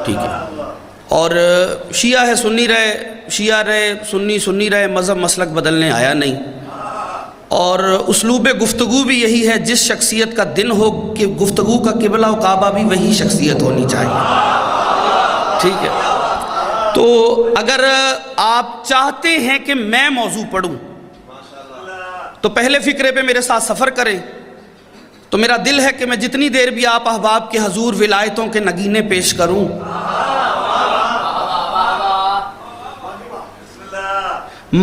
ٹھیک ہے، اور شیعہ ہے سنی رہے، شیعہ رہے، سنی سنی رہے، مذہب مسلک بدلنے آیا نہیں، اور اسلوب گفتگو بھی یہی ہے، جس شخصیت کا دن ہو کہ گفتگو کا قبلہ و کعبہ بھی وہی شخصیت ہونی چاہیے، ٹھیک ہے۔ تو اگر آپ چاہتے ہیں کہ میں موضوع پڑھوں تو پہلے فقرے پہ میرے ساتھ سفر کریں، تو میرا دل ہے کہ میں جتنی دیر بھی آپ احباب کے حضور ولایتوں کے نگینے پیش کروں،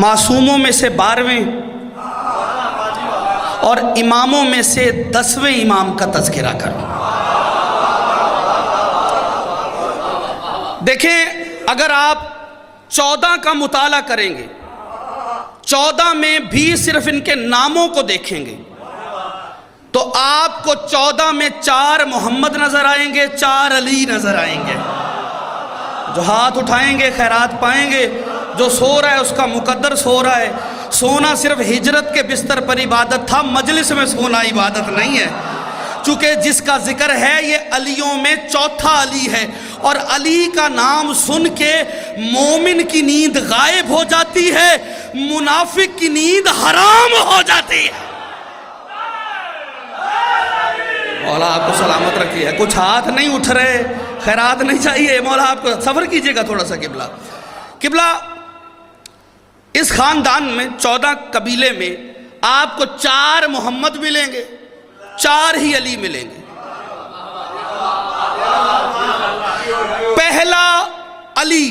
معصوموں میں سے 12ویں اور اماموں میں سے 10ویں امام کا تذکرہ کروں۔ دیکھیں، اگر آپ 14 کا مطالعہ کریں گے، 14 میں بھی صرف ان کے ناموں کو دیکھیں گے، تو آپ کو 14 میں 4 محمد نظر آئیں گے، 4 علی نظر آئیں گے۔ جو ہاتھ اٹھائیں گے خیرات پائیں گے، جو سو رہا ہے اس کا مقدر سو رہا ہے۔ سونا صرف ہجرت کے بستر پر عبادت تھا، مجلس میں سونا عبادت نہیں ہے، چونکہ جس کا ذکر ہے یہ علیوں میں چوتھا علی ہے، اور علی کا نام سن کے مومن کی نیند غائب ہو جاتی ہے، منافق کی نیند حرام ہو جاتی ہے۔ مولا آپ کو سلامت رکھیے، کچھ ہاتھ نہیں اٹھ رہے، خیرات نہیں چاہیے، مولا آپ کو صبر کیجئے گا تھوڑا سا۔ قبلہ اس خاندان میں 14 قبیلے میں آپ کو 4 محمد ملیں گے، 4 ہی علی ملیں گے۔ پہلا علی،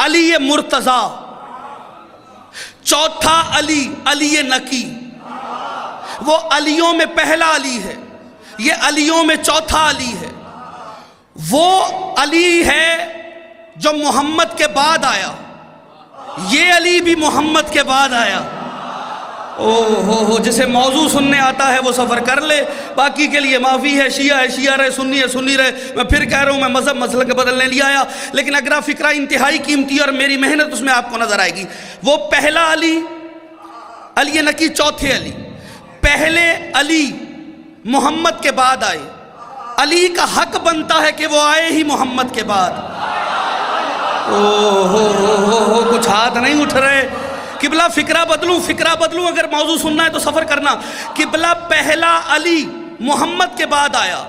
علی مرتضی، چوتھا علی، علی نقی، وہ علیوں میں پہلا علی ہے، یہ علیوں میں چوتھا علی ہے۔ وہ علی ہے جو محمد کے بعد آیا، یہ علی بھی محمد کے بعد آیا۔ جسے موضوع سننے آتا ہے وہ سفر کر لے، باقی کے لیے معافی ہے۔ شیعہ ہے شیعہ رہے، سنی ہے سنی رہے، میں پھر کہہ رہا ہوں میں مذہب مسلک بدلنے لے آیا، لیکن اگلا فقرہ انتہائی قیمتی اور میری محنت اس میں آپ کو نظر آئے گی۔ وہ پہلا علی، علی نقی چوتھے علی، پہلے علی محمد کے بعد آئے، علی کا حق بنتا ہے کہ وہ آئے ہی محمد کے بعد۔ کچھ ہاتھ نہیں اٹھ رہے۔ قبلہ فقرہ بدلوں، اگر موضوع سننا ہے تو سفر کرنا۔ قبلہ پہلا علی محمد کے بعد آیا،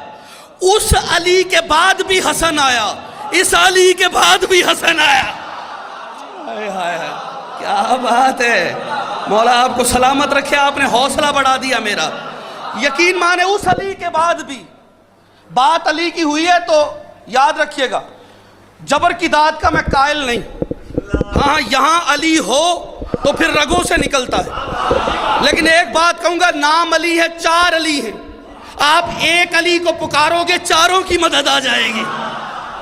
اس علی کے بعد بھی حسن آیا، اس علی کے بعد بھی حسن آیا۔ کیا بات ہے، مولا آپ کو سلامت رکھے، آپ نے حوصلہ بڑھا دیا میرا۔ یقین مانے اس علی کے بعد بھی بات علی کی ہوئی ہے تو یاد رکھیے گا، جبر کی داد کا میں قائل نہیں، ہاں یہاں علی ہو تو پھر رگوں سے نکلتا ہے، لیکن ایک بات کہوں گا، نام علی ہے، 4 علی ہیں، آپ ایک علی کو پکارو گے 4وں کی مدد آ جائے گی۔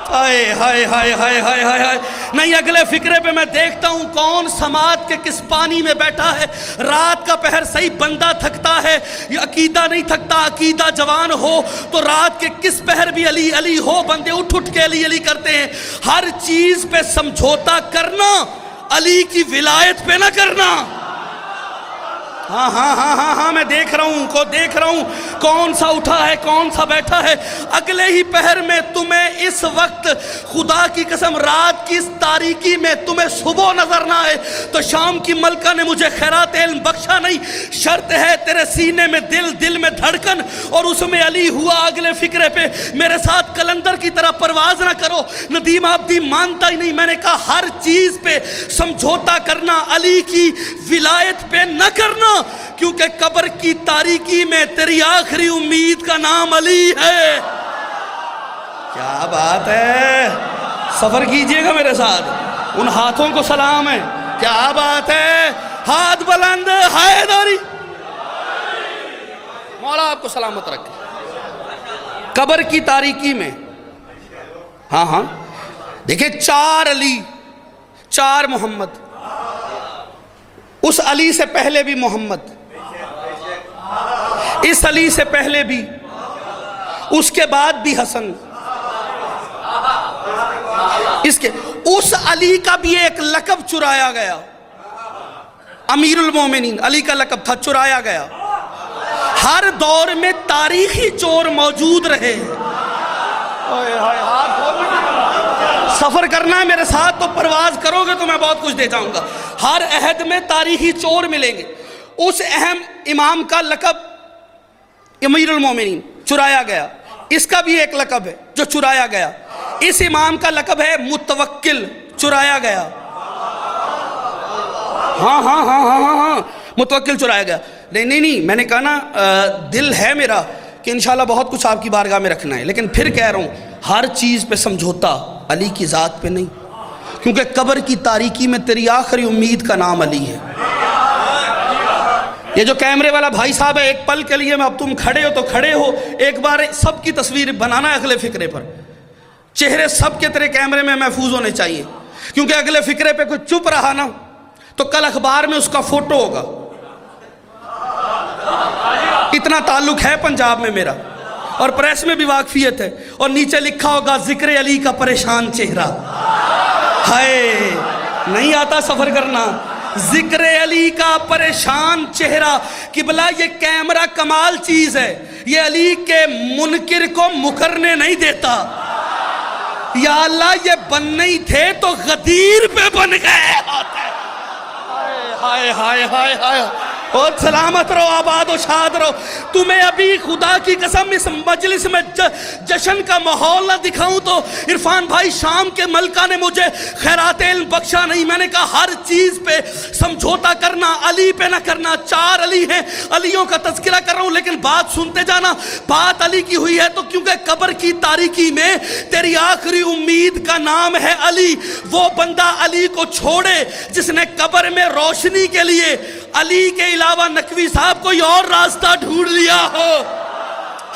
ہائے ہائے ہائے ہائے ہائے ہائے۔ نہیں، اگلے فقرے پہ میں دیکھتا ہوں کون سماعت کے کس پانی میں بیٹھا ہے۔ رات کا پہر صحیح بندہ تھکتا ہے، یہ عقیدہ نہیں تھکتا، عقیدہ جوان ہو تو رات کے کس پہر بھی علی علی ہو، بندے اٹھ کے علی علی کرتے ہیں۔ ہر چیز پہ سمجھوتا کرنا، علی کی ولایت پہ نہ کرنا۔ ہاں میں دیکھ رہا ہوں کون سا اٹھا ہے، کون سا بیٹھا ہے۔ اگلے ہی پہر میں تمہیں اس وقت خدا کی قسم رات کی اس تاریکی میں تمہیں صبح نظر نہ آئے تو شام کی ملکہ نے مجھے خیرات علم بخشا نہیں۔ شرط ہے تیرے سینے میں دل میں دھڑکن اور اس میں علی ہوا۔ اگلے فقرے پہ میرے ساتھ کلندر کی طرح پرواز نہ کرو، ندیم آبدی مانتا ہی نہیں۔ میں نے کہا ہر چیز پہ سمجھوتا کرنا، علی کی ولایت پہ نہ کرنا، کیونکہ قبر کی تاریکی میں تیری آخری امید کا نام علی ہے۔ کیا بات ہے، سفر کیجئے گا میرے ساتھ، ان ہاتھوں کو سلام ہے۔ کیا بات ہے، ہاتھ بلند، حیدری، مولا آپ کو سلامت رکھے۔ قبر کی تاریکی میں ہاں دیکھیں 4 علی، 4 محمد، اس علی سے پہلے بھی محمد، اس علی سے پہلے بھی، اس کے بعد بھی حسن، اس علی کا بھی ایک لقب چرایا گیا، امیر المومنین علی کا لقب تھا، چرایا گیا۔ ہر دور میں تاریخی چور موجود رہے۔ سفر کرنا ہے میرے ساتھ تو پرواز کرو گے تو میں بہت کچھ دے جاؤں گا. ہر عہد میں تاریخی چور ملیں گے. اس اہم امام کا لقب امیر المومنین چرایا گیا. اس کا بھی ایک لقب ہے جو چرایا گیا. اس امام کا لقب ہے متوکل، چرایا گیا. ہاں متوکل چرایا گیا. نہیں میں نے کہا نا دل ہے میرا کہ انشاءاللہ بہت کچھ آپ کی بارگاہ میں رکھنا ہے، لیکن پھر کہہ رہا ہوں ہر چیز پہ سمجھوتا، علی کی ذات پہ نہیں. کیونکہ قبر کی تاریکی میں تیری آخری امید کا نام علی ہے. یہ جو کیمرے والا بھائی صاحب ہے، ایک پل کے لیے میں اب تم کھڑے ہو تو کھڑے ہو، ایک بار سب کی تصویر بنانا ہے اگلے فقرے پر. چہرے سب کے تیرے کیمرے میں محفوظ ہونے چاہیے، کیونکہ اگلے فقرے پہ کوئی چپ رہا نا تو کل اخبار میں اس کا فوٹو ہوگا. اتنا تعلق ہے پنجاب میں میرا، اور پریس میں بھی واقفیت ہے، اور نیچے لکھا ہوگا ذکر علی کا پریشان چہرہ. ہائے نہیں آتا سفر کرنا. ذکر علی کا پریشان چہرہ. قبلہ یہ کیمرہ کمال چیز ہے، یہ علی کے منکر کو مکرنے نہیں دیتا. یا اللہ یہ بننے ہی تھے تو غدیر پہ بن گئے. ہائے ہائے ہائے ہائے. اور سلامت رہو، آباد و شاد رہو. تمہیں ابھی خدا کی قسم اس مجلس میں جشن کا ماحول نہ دکھاؤں تو عرفان بھائی شام کے ملکہ نے مجھے خیرات علم بخشا نہیں. میں نے کہا ہر چیز پہ سمجھوتا کرنا، علی پہ نہ کرنا. 4 علی ہیں، علیوں کا تذکرہ کر رہا ہوں، لیکن بات سنتے جانا. بات علی کی ہوئی ہے تو کیونکہ قبر کی تاریکی میں تیری آخری امید کا نام ہے علی. وہ بندہ علی کو چھوڑے جس نے قبر میں روشنی کے لیے علی کے علاوہ نقوی صاحب کوئی اور راستہ ڈھونڈ لیا ہو.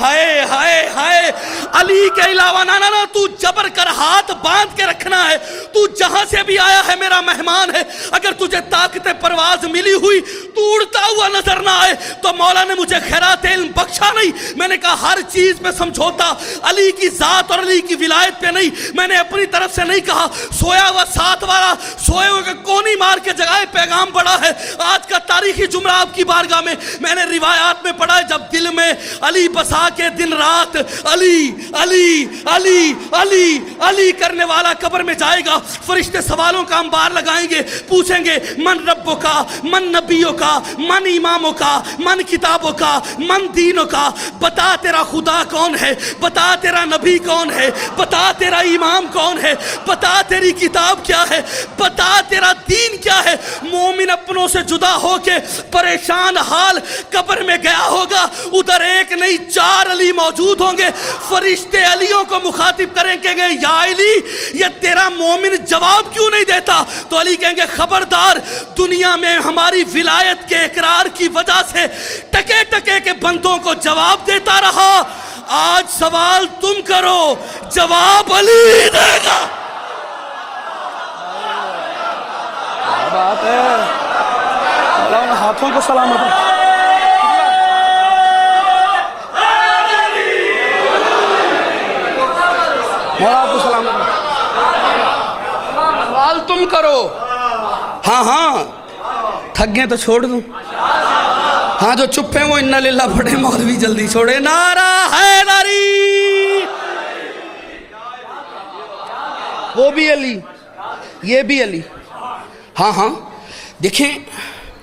ہائے ہائے ہائے. علی کے علاوہ نہ تو جبر کر ہاتھ باندھ کے رکھنا ہے. تو جہاں سے بھی آیا ہے میرا مہمان ہے. اگر تجھے طاقت پرواز ملی ہوئی تو اڑتا ہوا نظر نہ آئے تو مولا نے مجھے خیرات علم بخشا نہیں. میں نے کہا ہر چیز پہ سمجھوتا، علی کی ذات اور علی کی ولایت پہ نہیں. میں نے اپنی طرف سے نہیں کہا. سویا ہوا ساتھ والا سوئے ہوئے کا کونی مار کے جگائے پیغام پڑا ہے. آج کا تاریخی جملہ آپ کی بارگاہ میں نے روایات میں پڑھا ہے. جب دل میں علی بسا کے دن رات علی علی علی علی علی کرنے والا قبر میں جائے گا، فرشتے سوالوں کا انبار لگائیں گے، پوچھیں گے من ربوں کا، من نبیوں کا، من اماموں کا، من کتابوں کا، من دینوں کا. بتا تیرا خدا کون ہے، بتا تیرا نبی کون ہے، بتا تیرا امام کون ہے، بتا تیری کتاب کیا ہے، بتا تیرا دین کیا ہے. مومن اپنوں سے جدا ہو کے پریشان حال قبر میں گیا ہوگا. ادھر ایک نہیں 4 علی موجود ہوں گے. فرشتے علیوں کو مخاطب کریں کہ یا علی یہ تیرا مومن جواب کیوں نہیں دیتا؟ تو علی کہیں گے خبردار، دنیا میں ہماری ولایت کے اقرار کی وجہ سے ٹکے ٹکے کے بندوں کو جواب دیتا رہا. آج سوال تم کرو، جواب علی دے گا. بات ہے اللہ ان ہاتھوں کو سلامت ہے. مولا آپ کو سلامت ہے. سوال تم کرو. ہاں تھک گئے تو چھوڑ دوں. ہاں جو چپ ہیں وہ انا للہ پڑھے، مولوی جلدی چھوڑے. نعرہ حیدری. وہ بھی علی، یہ بھی علی. ہاں دیکھیں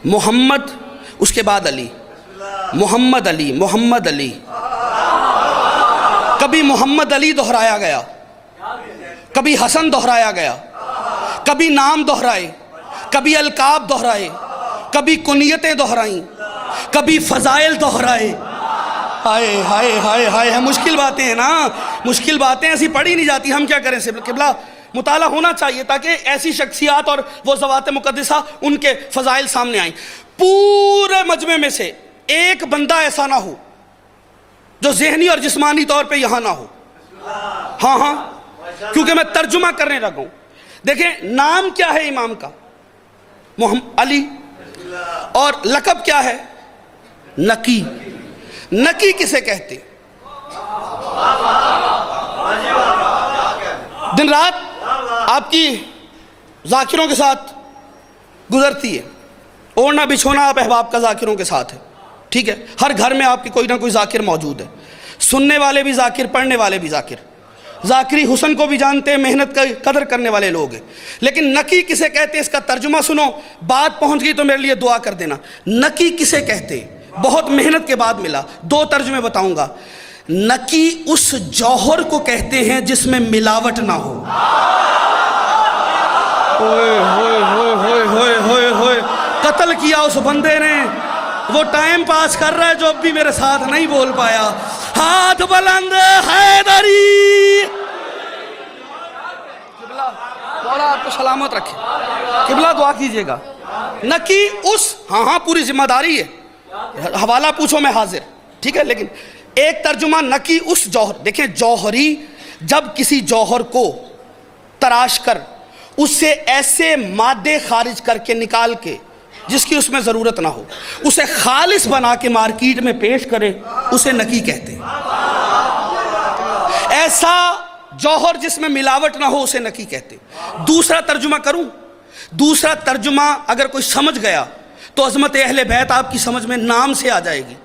محمد، اس کے بعد علی، محمد علی، محمد علی. کبھی محمد علی دہرایا گیا، کبھی حسن دہرایا گیا، کبھی نام دہرائے، کبھی القاب دہرائے، کبھی کنیتیں دہرائیں، کبھی فضائل دہرائے. ہائے ہائے ہائے ہائے. مشکل باتیں ہیں نا، مشکل باتیں ایسی پڑھی نہیں جاتی. ہم کیا کریں؟ قبلہ مطالعہ ہونا چاہیے تاکہ ایسی شخصیات اور وہ ذوات مقدسہ ان کے فضائل سامنے آئیں. پورے مجمع میں سے ایک بندہ ایسا نہ ہو جو ذہنی اور جسمانی طور پہ یہاں نہ ہو. ہاں کیونکہ میں ترجمہ کرنے لگا ہوں. دیکھیں نام کیا ہے امام کا؟ محمد علی. اور لقب کیا ہے؟ نقی. نقی کسے کہتے؟ دن رات آپ کی ذاکروں کے ساتھ گزرتی ہے. اوڑھنا بچھونا آپ احباب کا ذاکروں کے ساتھ ہے. ٹھیک ہے، ہر گھر میں آپ کی کوئی نہ کوئی ذاکر موجود ہے. سننے والے بھی ذاکر، پڑھنے والے بھی ذاکر. ذاکری حسن کو بھی جانتے ہیں، محنت کا قدر کرنے والے لوگ ہیں، لیکن نکی کسے کہتے ہیں اس کا ترجمہ سنو، بات پہنچ گئی تو میرے لیے دعا کر دینا۔ نکی کسے کہتے ہیں؟ بہت محنت کے بعد ملا، 2 ترجمے بتاؤں گا۔ نکی اس جوہر کو کہتے ہیں جس میں ملاوٹ نہ ہو۔ ہوئے ہوئے ہوئے ہوئے ہوئے ہوئے ہوئے، قتل کیا اس بندے نے، وہ ٹائم پاس کر رہا ہے جو اب بھی میرے ساتھ نہیں بول پایا۔ ہاتھ بلند حیدری، قبلہ مولا آپ کو سلامت رکھے، قبلہ دعا کیجئے گا۔ نکی اس، ہاں پوری ذمہ داری ہے، حوالہ پوچھو میں حاضر، ٹھیک ہے، لیکن ایک ترجمہ نکی اس جوہر، دیکھیں جوہری جب کسی جوہر کو تراش کر اس سے ایسے مادے خارج کر کے نکال کے جس کی اس میں ضرورت نہ ہو، اسے خالص بنا کے مارکیٹ میں پیش کرے، اسے نکی کہتے ہیں۔ ایسا جوہر جس میں ملاوٹ نہ ہو اسے نکی کہتے ہیں۔ دوسرا ترجمہ کروں؟ دوسرا ترجمہ اگر کوئی سمجھ گیا تو عظمت اہل بیت آپ کی سمجھ میں نام سے آ جائے گی،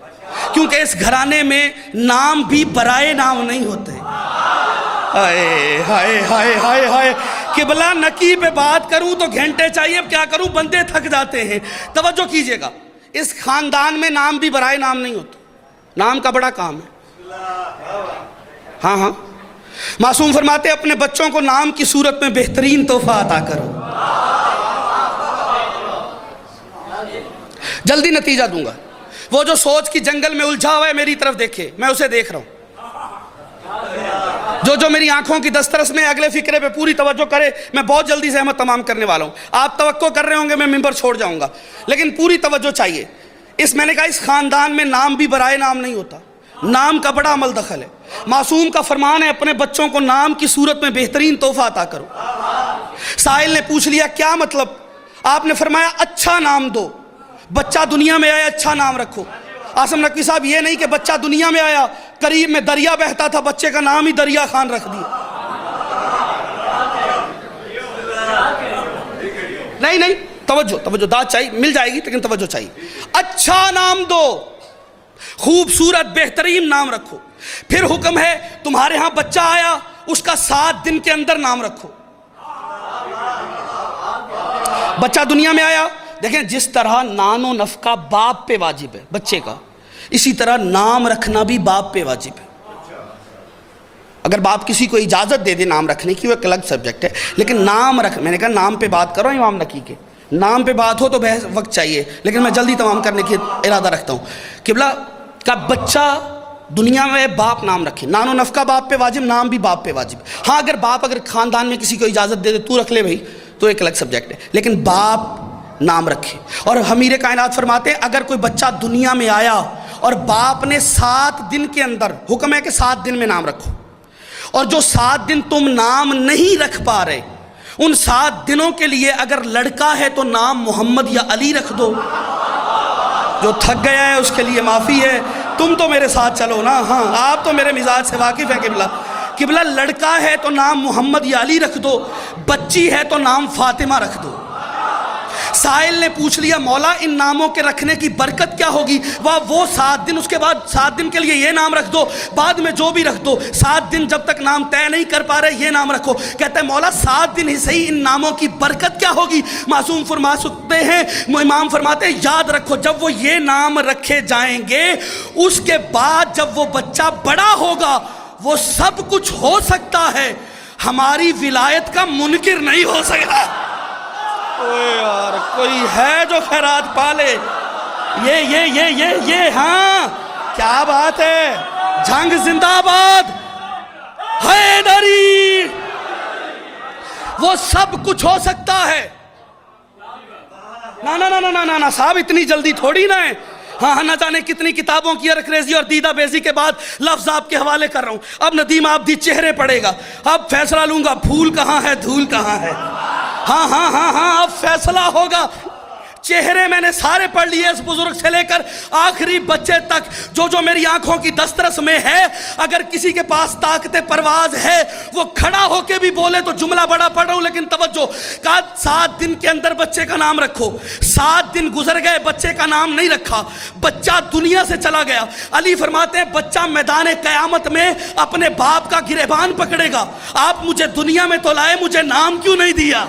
کیونکہ اس گھرانے میں نام بھی برائے نام نہیں ہوتے۔ ہائے ہائے ہائے ہائے ہائے، قبلہ نکی پہ بات کروں تو گھنٹے چاہیے، اب کیا کروں، بندے تھک جاتے ہیں۔ توجہ کیجئے گا، اس خاندان میں نام بھی برائے نام نہیں ہوتا، نام کا بڑا کام ہے۔ ہاں معصوم فرماتے اپنے بچوں کو نام کی صورت میں بہترین تحفہ عطا کرو۔ جلدی نتیجہ دوں گا، وہ جو سوچ کی جنگل میں الجھا ہوا ہے میری طرف دیکھے، میں اسے دیکھ رہا ہوں۔ جو میری آنکھوں کی دسترس میں اگلے فکرے پہ پوری توجہ کرے، میں بہت جلدی سے احمد تمام کرنے والا ہوں۔ آپ توقع کر رہے ہوں گے میں ممبر چھوڑ جاؤں گا، لیکن پوری توجہ چاہیے۔ میں نے کہا اس خاندان میں نام بھی برائے نام نہیں ہوتا، نام کا بڑا عمل دخل ہے۔ معصوم کا فرمان ہے اپنے بچوں کو نام کی صورت میں بہترین تحفہ عطا کرو۔ سائل نے پوچھ لیا کیا مطلب؟ آپ نے فرمایا اچھا نام دو، بچہ دنیا میں آیا اچھا نام رکھو۔ آسم نقوی صاحب یہ نہیں کہ بچہ دنیا میں آیا، قریب میں دریا بہتا تھا، بچے کا نام ہی دریا خان رکھ دیا۔ نہیں، توجہ داد چاہیے، مل جائے گی لیکن توجہ چاہیے۔ اچھا نام دو، خوبصورت بہترین نام رکھو۔ پھر حکم ہے تمہارے ہاں بچہ آیا اس کا 7 دن کے اندر نام رکھو۔ بچہ دنیا میں آیا، دیکھیں جس طرح نان و نفقہ باپ پہ واجب ہے بچے کا، اسی طرح نام رکھنا بھی باپ پہ واجب ہے۔ اگر باپ کسی کو اجازت دے دے نام رکھنے کی وہ ایک الگ سبجیکٹ ہے، لیکن نام رکھ، میں نے کہا نام پہ بات کرو امام نکی کے، نام پہ بات ہو تو بحث وقت چاہیے، لیکن میں جلدی تمام کرنے کی ارادہ رکھتا ہوں۔ قبلہ کا بچہ دنیا میں باپ نام رکھے، نان و نفقہ باپ پہ واجب، نام بھی باپ پہ واجب۔ ہاں اگر باپ اگر خاندان میں کسی کو اجازت دے دے تو رکھ لے بھائی، تو ایک الگ سبجیکٹ ہے، لیکن باپ نام رکھے۔ اور امیر کائنات فرماتے ہیں اگر کوئی بچہ دنیا میں آیا اور باپ نے 7 دن کے اندر، حکم ہے کہ 7 دن میں نام رکھو، اور جو 7 دن تم نام نہیں رکھ پا رہے ان 7 دنوں کے لیے اگر لڑکا ہے تو نام محمد یا علی رکھ دو۔ جو تھک گیا ہے اس کے لیے معافی ہے، تم تو میرے ساتھ چلو نا، ہاں آپ تو میرے مزاج سے واقف ہے۔ قبلہ لڑکا ہے تو نام محمد یا علی رکھ دو، بچی ہے تو نام فاطمہ رکھ دو۔ سائل نے پوچھ لیا مولا ان ناموں کے رکھنے کی برکت کیا ہوگی؟ وہ 7 دن، اس کے بعد 7 دن کے لیے یہ نام رکھ دو، بعد میں جو بھی رکھ دو، 7 دن جب تک نام طے نہیں کر پا رہے یہ نام رکھو۔ کہتا ہے مولا 7 دن ہی صحیح ان ناموں کی برکت کیا ہوگی؟ معصوم فرما سکتے ہیں، امام فرماتے ہیں یاد رکھو جب وہ یہ نام رکھے جائیں گے اس کے بعد جب وہ بچہ بڑا ہوگا وہ سب کچھ ہو سکتا ہے، ہماری ولایت کا منکر نہیں ہو سکتا۔ یار کوئی ہے جو خیرات پالے؟ یہ ہاں کیا بات ہے، جنگ زندہ باد، حیدری، وہ سب کچھ ہو سکتا ہے۔ نا صاحب اتنی جلدی تھوڑی نہ ہے، ہاں نہ جانے کتنی کتابوں کی ارکریزی اور دیدہ بیزی کے بعد لفظ آپ کے حوالے کر رہا ہوں۔ اب ندیم آبدی چہرے پڑے گا، اب فیصلہ لوں گا پھول کہاں ہے دھول کہاں ہے۔ ہاں اب فیصلہ ہوگا، چہرے میں نے سارے پڑھ لیے اس بزرگ سے لے کر آخری بچے تک، جو میری آنکھوں کی دسترس میں ہے۔ اگر کسی کے پاس طاقت پرواز ہے وہ کھڑا ہو کے بھی بولے تو جملہ بڑا پڑھ رہا ہوں لیکن توجہ، کہا 7 دن کے اندر بچے کا نام رکھو۔ 7 دن گزر گئے، بچے کا نام نہیں رکھا، بچہ دنیا سے چلا گیا۔ علی فرماتے ہیں بچہ میدان قیامت میں اپنے باپ کا گریبان پکڑے گا، آپ مجھے دنیا میں تو لائے، مجھے نام کیوں نہیں دیا؟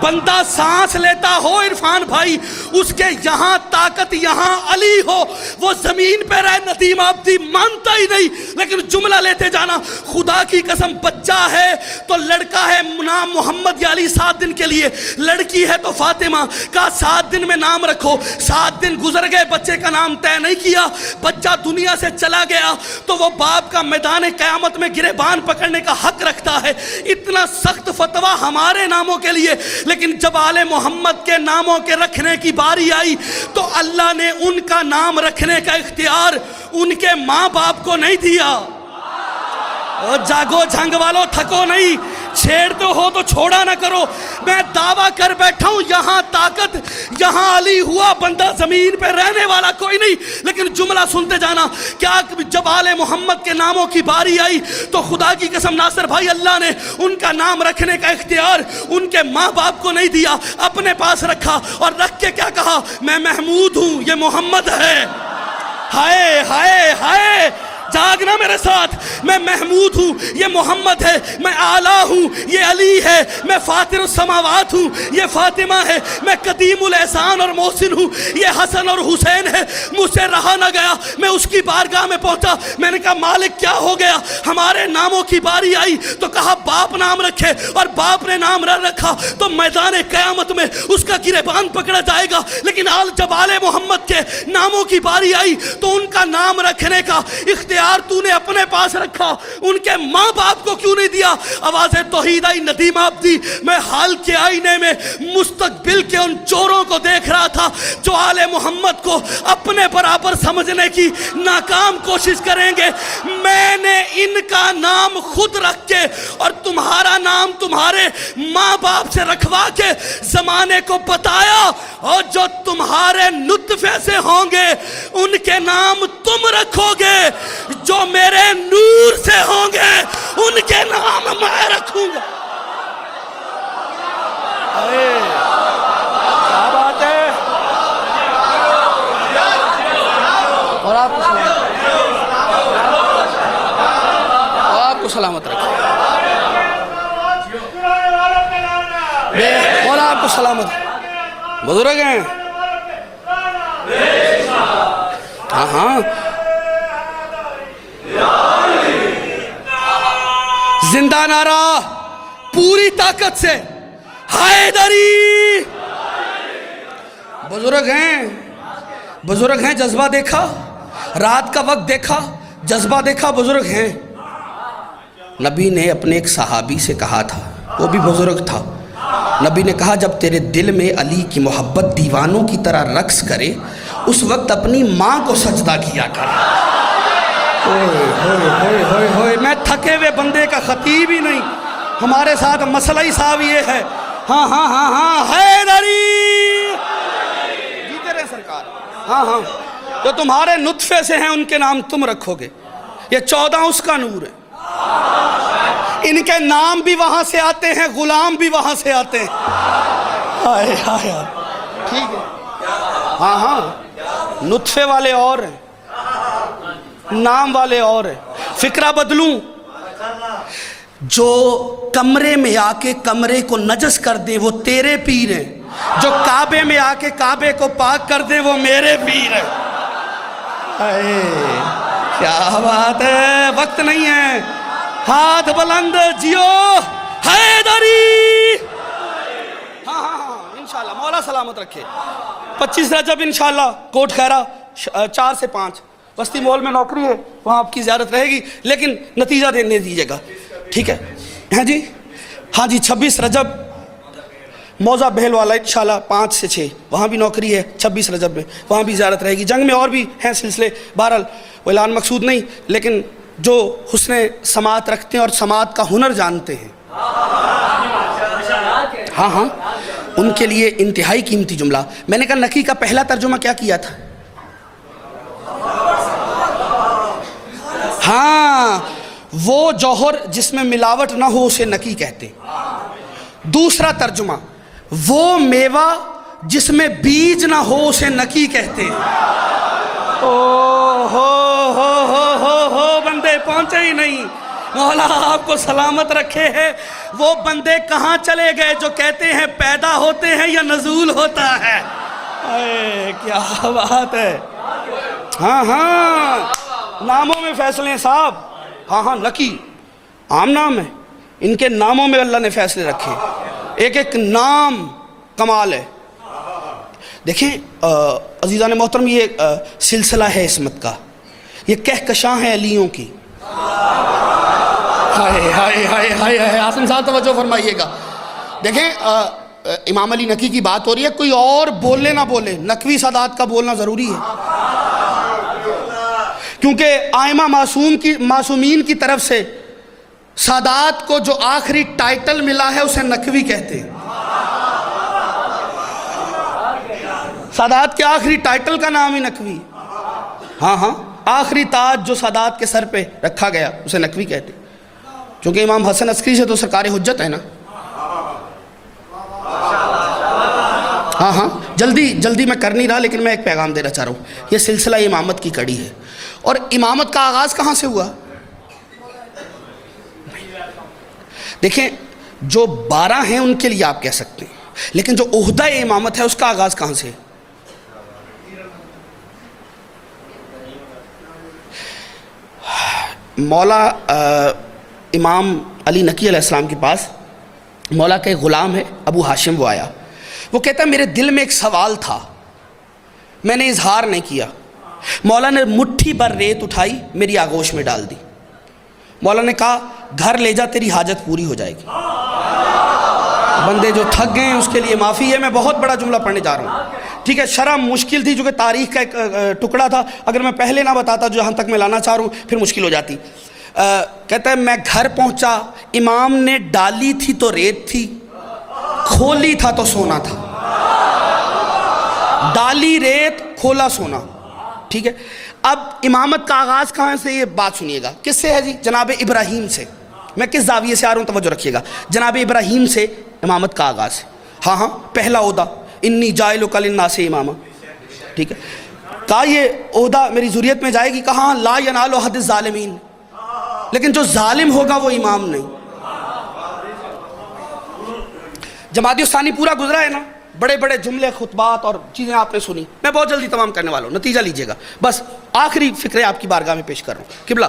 بندہ سانس لیتا ہو عرفان بھائی، اس کے یہاں طاقت یہاں علی ہو، وہ زمین پہ رہے ندیم آبدی مانتا ہی نہیں، لیکن جملہ لیتے جانا۔ خدا کی قسم بچہ ہے تو لڑکا ہے نام محمد یا علی 7 دن کے لیے، لڑکی ہے تو فاطمہ، کہا 7 دن میں نام رکھو۔ 7 دن گزر گئے، بچے کا نام طے نہیں کیا، بچہ دنیا سے چلا گیا تو وہ باپ کا میدان قیامت میں گریبان پکڑنے کا حق رکھتا ہے۔ اتنا سخت فتویٰ ہمارے ناموں کے لیے، لیکن جب آل محمد کے ناموں کے رکھنے کی باری آئی تو اللہ نے ان کا نام رکھنے کا اختیار ان کے ماں باپ کو نہیں دیا۔ جاگو جھنگ والوں، تھکو نہیں، چھیڑتے ہو تو چھوڑا نہ کرو۔ میں دعویٰ کر بیٹھا ہوں یہاں طاقت یہاں علی ہوا، بندہ زمین پہ رہنے والا کوئی نہیں، لیکن جملہ سنتے جانا۔ کیا جب آل محمد کے ناموں کی باری آئی تو خدا کی قسم ناصر بھائی، اللہ نے ان کا نام رکھنے کا اختیار ان کے ماں باپ کو نہیں دیا، اپنے پاس رکھا، اور رکھ کے کیا کہا؟ میں محمود ہوں، یہ محمد ہے۔ ہائے ہائے ہائے، جاگنا میرے ساتھ، میں محمود ہوں، یہ محمد ہے، میں اعلیٰ ہوں، یہ علی ہے، میں فاطر السماوات ہوں، یہ فاطمہ ہے، میں قدیم الاحسان اور محسن ہوں، یہ حسن اور حسین ہے۔ مجھ سے رہا نہ گیا، میں اس کی بارگاہ میں پہنچا، میں نے کہا مالک کیا ہو گیا؟ ہمارے ناموں کی باری آئی تو کہا باپ نام رکھے، اور باپ نے نام نہ رکھا تو میدان قیامت میں اس کا گریبان پکڑا جائے گا۔ لیکن جب آل محمد کے ناموں کی باری آئی تو ان کا نام رکھنے کا اختیار تو نے اپنے پاس رکھا، ان کے ماں باپ کو کیوں نہیں دیا؟ آواز توحید آئی ندیم آبدی، میں حال کے آئینے میں مستقبل کے ان چوروں کو دیکھ رہا تھا جو آل محمد کو اپنے برابر سمجھنے کی ناکام کوشش کریں گے۔ میں نے ان کا نام خود رکھ کے اور تمہارا نام تمہارے ماں باپ سے رکھوا کے زمانے کو بتایا، اور جو تمہارے نطفے سے ہوں گے ان کے نام تم رکھو گے، جو میرے نور سے ہوں گے ان کے نام میں رکھوں گا۔ کیا بات ہے؟ اور آپ کو سلامت رکھے، مولا آپ کو سلامت۔ بزرگ ہیں، ہاں ہاں، زندہ نعرہ پوری طاقت سے، حیدری۔ بزرگ ہیں، جذبہ دیکھا، رات کا وقت دیکھا، جذبہ دیکھا، بزرگ ہیں۔ نبی نے اپنے ایک صحابی سے کہا تھا، وہ بھی بزرگ تھا، نبی نے کہا جب تیرے دل میں علی کی محبت دیوانوں کی طرح رقص کرے اس وقت اپنی ماں کو سجدہ کیا کر۔ میں تھکے ہوئے بندے کا خطیب ہی نہیں، ہمارے ساتھ مسئلہ ہی صاحب یہ ہے۔ ہاں ہاں ہاں ہاں، حیدری جیتے رہے سرکار۔ ہاں ہاں، جو تمہارے نطفے سے ہیں ان کے نام تم رکھو گے، یہ 14 اس کا نور ہے، ان کے نام بھی وہاں سے آتے ہیں، غلام بھی وہاں سے آتے ہیں۔ ہائے ہائے، ٹھیک ہے، ہاں ہاں، نطفے والے اور ہیں، نام والے اور ہیں۔ فکرہ بدلوں، جو کمرے میں آ کے کمرے کو نجس کر دیں وہ تیرے پیر ہیں، جو کعبے میں آ کے کعبے کو پاک کر دیں وہ میرے پیر ہیں۔ کیا بات ہے، وقت نہیں ہے، ہاتھ بلند، جیو حیدری۔ ہاں ہاں ہاں، انشاءاللہ مولا سلامت رکھے۔ 25 رجب انشاءاللہ کوٹ خیرہ 4 سے 5 بستی مول میں نوکری ہے، وہاں آپ کی زیارت رہے گی، لیکن نتیجہ دینے دیجیے گا، ٹھیک ہے؟ ہاں جی، ہاں جی، 26 رجب موزہ بہل والا انشاءاللہ 5 سے 6 وہاں بھی نوکری ہے، 26 رجب میں وہاں بھی زیارت رہے گی۔ جنگ میں اور بھی ہیں سلسلے، بہرحال وہ اعلان مقصود نہیں، لیکن جو حسن سماعت رکھتے ہیں اور سماعت کا ہنر جانتے ہیں، ہاں ہاں، ان کے لیے انتہائی قیمتی جملہ. میں نے کہا نقی کا پہلا ترجمہ کیا کیا تھا؟ ہاں، وہ جوہر جس میں ملاوٹ نہ ہو اسے نقی کہتے. دوسرا ترجمہ، وہ میوہ جس میں بیج نہ ہو اسے نقی کہتے ہیں. او ہو بندے پہنچے ہی نہیں. مولا آپ کو سلامت رکھے ہے. وہ بندے کہاں چلے گئے جو کہتے ہیں پیدا ہوتے ہیں یا نزول ہوتا ہے؟ اے کیا بات ہے. ہاں ناموں میں فیصلے ہیں صاحب. ہاں نقی عام نام ہے، ان کے ناموں میں اللہ نے فیصلے رکھے. ایک ایک نام کمال ہے. دیکھیں عزیزان محترم، یہ سلسلہ ہے عصمت کا، یہ کہکشاں ہے علیوں کی. ہائے ہائے ہائے ہائے ہائے. آسم صاحب توجہ فرمائیے گا. دیکھیں امام علی نقی کی بات ہو رہی ہے، کوئی اور بولے نہ بولے، نقوی سادات کا بولنا ضروری ہے، کیونکہ آئمہ معصومین کی طرف سے سادات کو جو آخری ٹائٹل ملا ہے اسے نقوی کہتے ہیں. سادات کے آخری ٹائٹل کا نام ہی نقوی. ہاں آخری تاج جو سادات کے سر پہ رکھا گیا اسے نقوی کہتے ہیں. چونکہ امام حسن عسکری سے تو سرکار حجت ہے نا. ہاں جلدی میں کر نہیں رہا، لیکن میں ایک پیغام دینا چاہ رہا ہوں. یہ سلسلہ امامت کی کڑی ہے، اور امامت کا آغاز کہاں سے ہوا؟ دیکھیں جو 12 ہیں ان کے لیے آپ کہہ سکتے ہیں، لیکن جو عہدہ امامت ہے اس کا آغاز کہاں سے؟ مولا امام علی نقی علیہ السلام کے پاس مولا کا ایک غلام ہے ابو ہاشم. وہ آیا، وہ کہتا ہے میرے دل میں ایک سوال تھا، میں نے اظہار نہیں کیا. مولا نے مٹھی بھر ریت اٹھائی میری آغوش میں ڈال دی. مولا نے کہا گھر لے جا، تیری حاجت پوری ہو جائے گی. بندے جو تھک گئے ہیں اس کے لیے معافی ہے. میں بہت بڑا جملہ پڑھنے جا رہا ہوں، ٹھیک ہے. شرح مشکل تھی، جو کہ تاریخ کا ایک ٹکڑا تھا. اگر میں پہلے نہ بتاتا جو یہاں تک میں لانا چاہ رہا ہوں پھر مشکل ہو جاتی. کہتا ہے میں گھر پہنچا، امام نے ڈالی تھی تو ریت تھی، کھولی تھا تو سونا تھا. ڈالی ریت، کھولا سونا، ٹھیک ہے. اب امامت کا آغاز کہاں سے؟ یہ بات سنیے گا. کس سے ہے جی؟ جناب ابراہیم سے. میں کس زاویے سے آ رہا ہوں توجہ رکھیے گا. جناب ابراہیم سے امامت کا آغاز ہے. ہاں پہلا عہدہ انی جاعلک للناس اماما، ٹھیک ہے. کہا یہ عہدہ میری ذریت میں جائے گی. کہاں لا ینال احد الظالمین، لیکن جو ظالم ہوگا وہ امام نہیں. جماعت ثانی پورا گزرا ہے نا، بڑے بڑے جملے، خطبات اور چیزیں آپ نے سنی. میں بہت جلدی تمام کرنے والا ہوں، نتیجہ لیجئے گا. بس آخری فکرے آپ کی بارگاہ میں پیش کر رہا ہوں. قبلہ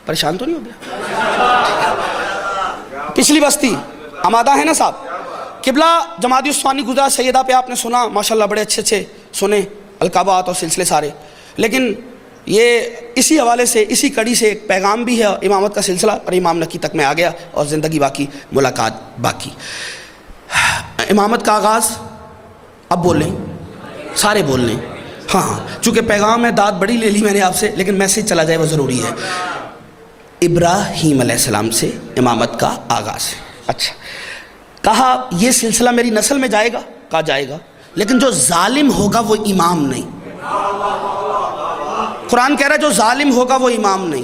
پریشان تو نہیں ہو گیا؟ پچھلی بستی آمادہ ہے نا صاحب؟ قبلہ جماعت ثانی گزرا، سیدہ پہ آپ نے سنا ماشاءاللہ، بڑے اچھے سنے القابات اور سلسلے سارے. لیکن یہ اسی حوالے سے، اسی کڑی سے ایک پیغام بھی ہے امامت کا سلسلہ، اور امام نقی تک میں آ گیا اور زندگی باقی، ملاقات باقی. امامت کا آغاز اب بول لیں، سارے بول لیں. ہاں چونکہ پیغام ہے، داد بڑی لے لی میں نے آپ سے، لیکن میسیج چلا جائے وہ ضروری ہے. ابراہیم علیہ السلام سے امامت کا آغاز ہے. اچھا، کہا یہ سلسلہ میری نسل میں جائے گا؟ کہا جائے گا، لیکن جو ظالم ہوگا وہ امام نہیں. قرآن کہہ رہا ہے جو ظالم ہوگا وہ امام نہیں،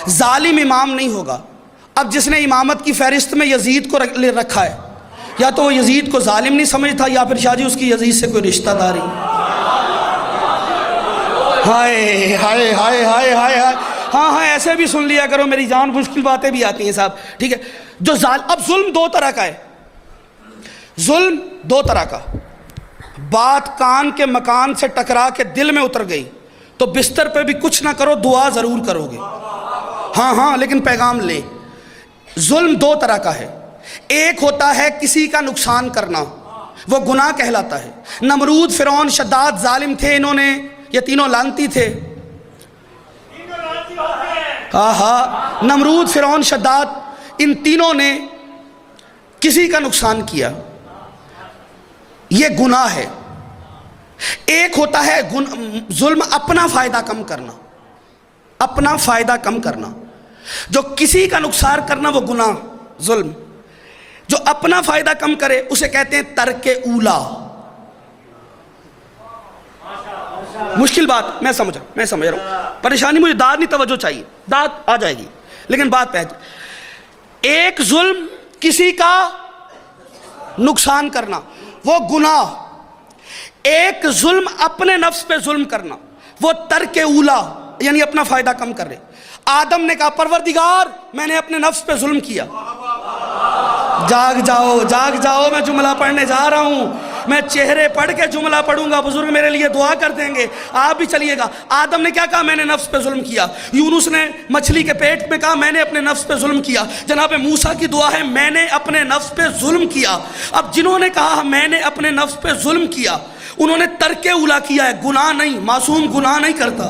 ظالم امام نہیں ہوگا. اب جس نے امامت کی فہرست میں یزید کو رکھا ہے، یا تو وہ یزید کو ظالم نہیں سمجھتا، یا پھر شاہ جی اس کی یزید سے کوئی رشتہ داری. ہائے ہائے ہائے ہائے ہائے. ہاں ایسے بھی سن لیا کرو، میری جان مشکل باتیں بھی آتی ہیں صاحب، ٹھیک ہے. جو اب ظلم دو طرح کا ہے. ظلم دو طرح کا. بات کان کے مکان سے ٹکرا کے دل میں اتر گئی تو بستر پہ بھی کچھ نہ کرو، دعا ضرور کرو گے. ہاں لیکن پیغام لے. ظلم دو طرح کا ہے. ایک ہوتا ہے کسی کا نقصان کرنا، وہ گناہ کہلاتا ہے. نمرود، فرعون، شداد ظالم تھے. انہوں نے، یہ تینوں لعنتی تھے. ہاں نمرود، فرعون، شداد، ان تینوں نے کسی کا نقصان کیا، یہ گناہ ہے. ایک ہوتا ہے ظلم اپنا فائدہ کم کرنا، اپنا فائدہ کم کرنا. جو کسی کا نقصان کرنا وہ گناہ، ظلم. جو اپنا فائدہ کم کرے اسے کہتے ہیں ترک اولا. مشکل بات میں سمجھ رہا ہوں, پریشانی مجھے داد نہیں, توجہ چاہیے, داد آ جائے گی لیکن بات پہ. ایک ظلم کسی کا نقصان کرنا وہ گناہ, ایک ظلم اپنے نفس پہ ظلم کرنا وہ ترک اولا یعنی اپنا فائدہ کم کر رہے. آدم نے کہا پروردگار میں نے اپنے نفس پہ ظلم کیا. جاگ جاؤ میں جملہ پڑھنے جا رہا ہوں, میں چہرے پڑھ کے جملہ پڑھوں گا, بزرگ میرے لیے دعا کر دیں گے, آپ بھی چلیے گا. آدم نے کیا کہا؟ میں نے نفس پہ ظلم کیا. یونس نے مچھلی کے پیٹ میں کہا میں نے اپنے نفس پہ ظلم کیا. جناب موسیٰ کی دعا ہے میں نے اپنے نفس پہ ظلم کیا. اب جنہوں نے کہا میں نے اپنے نفس پہ ظلم کیا انہوں نے ترک اولا کیا ہے, گناہ نہیں. معصوم گناہ نہیں کرتا,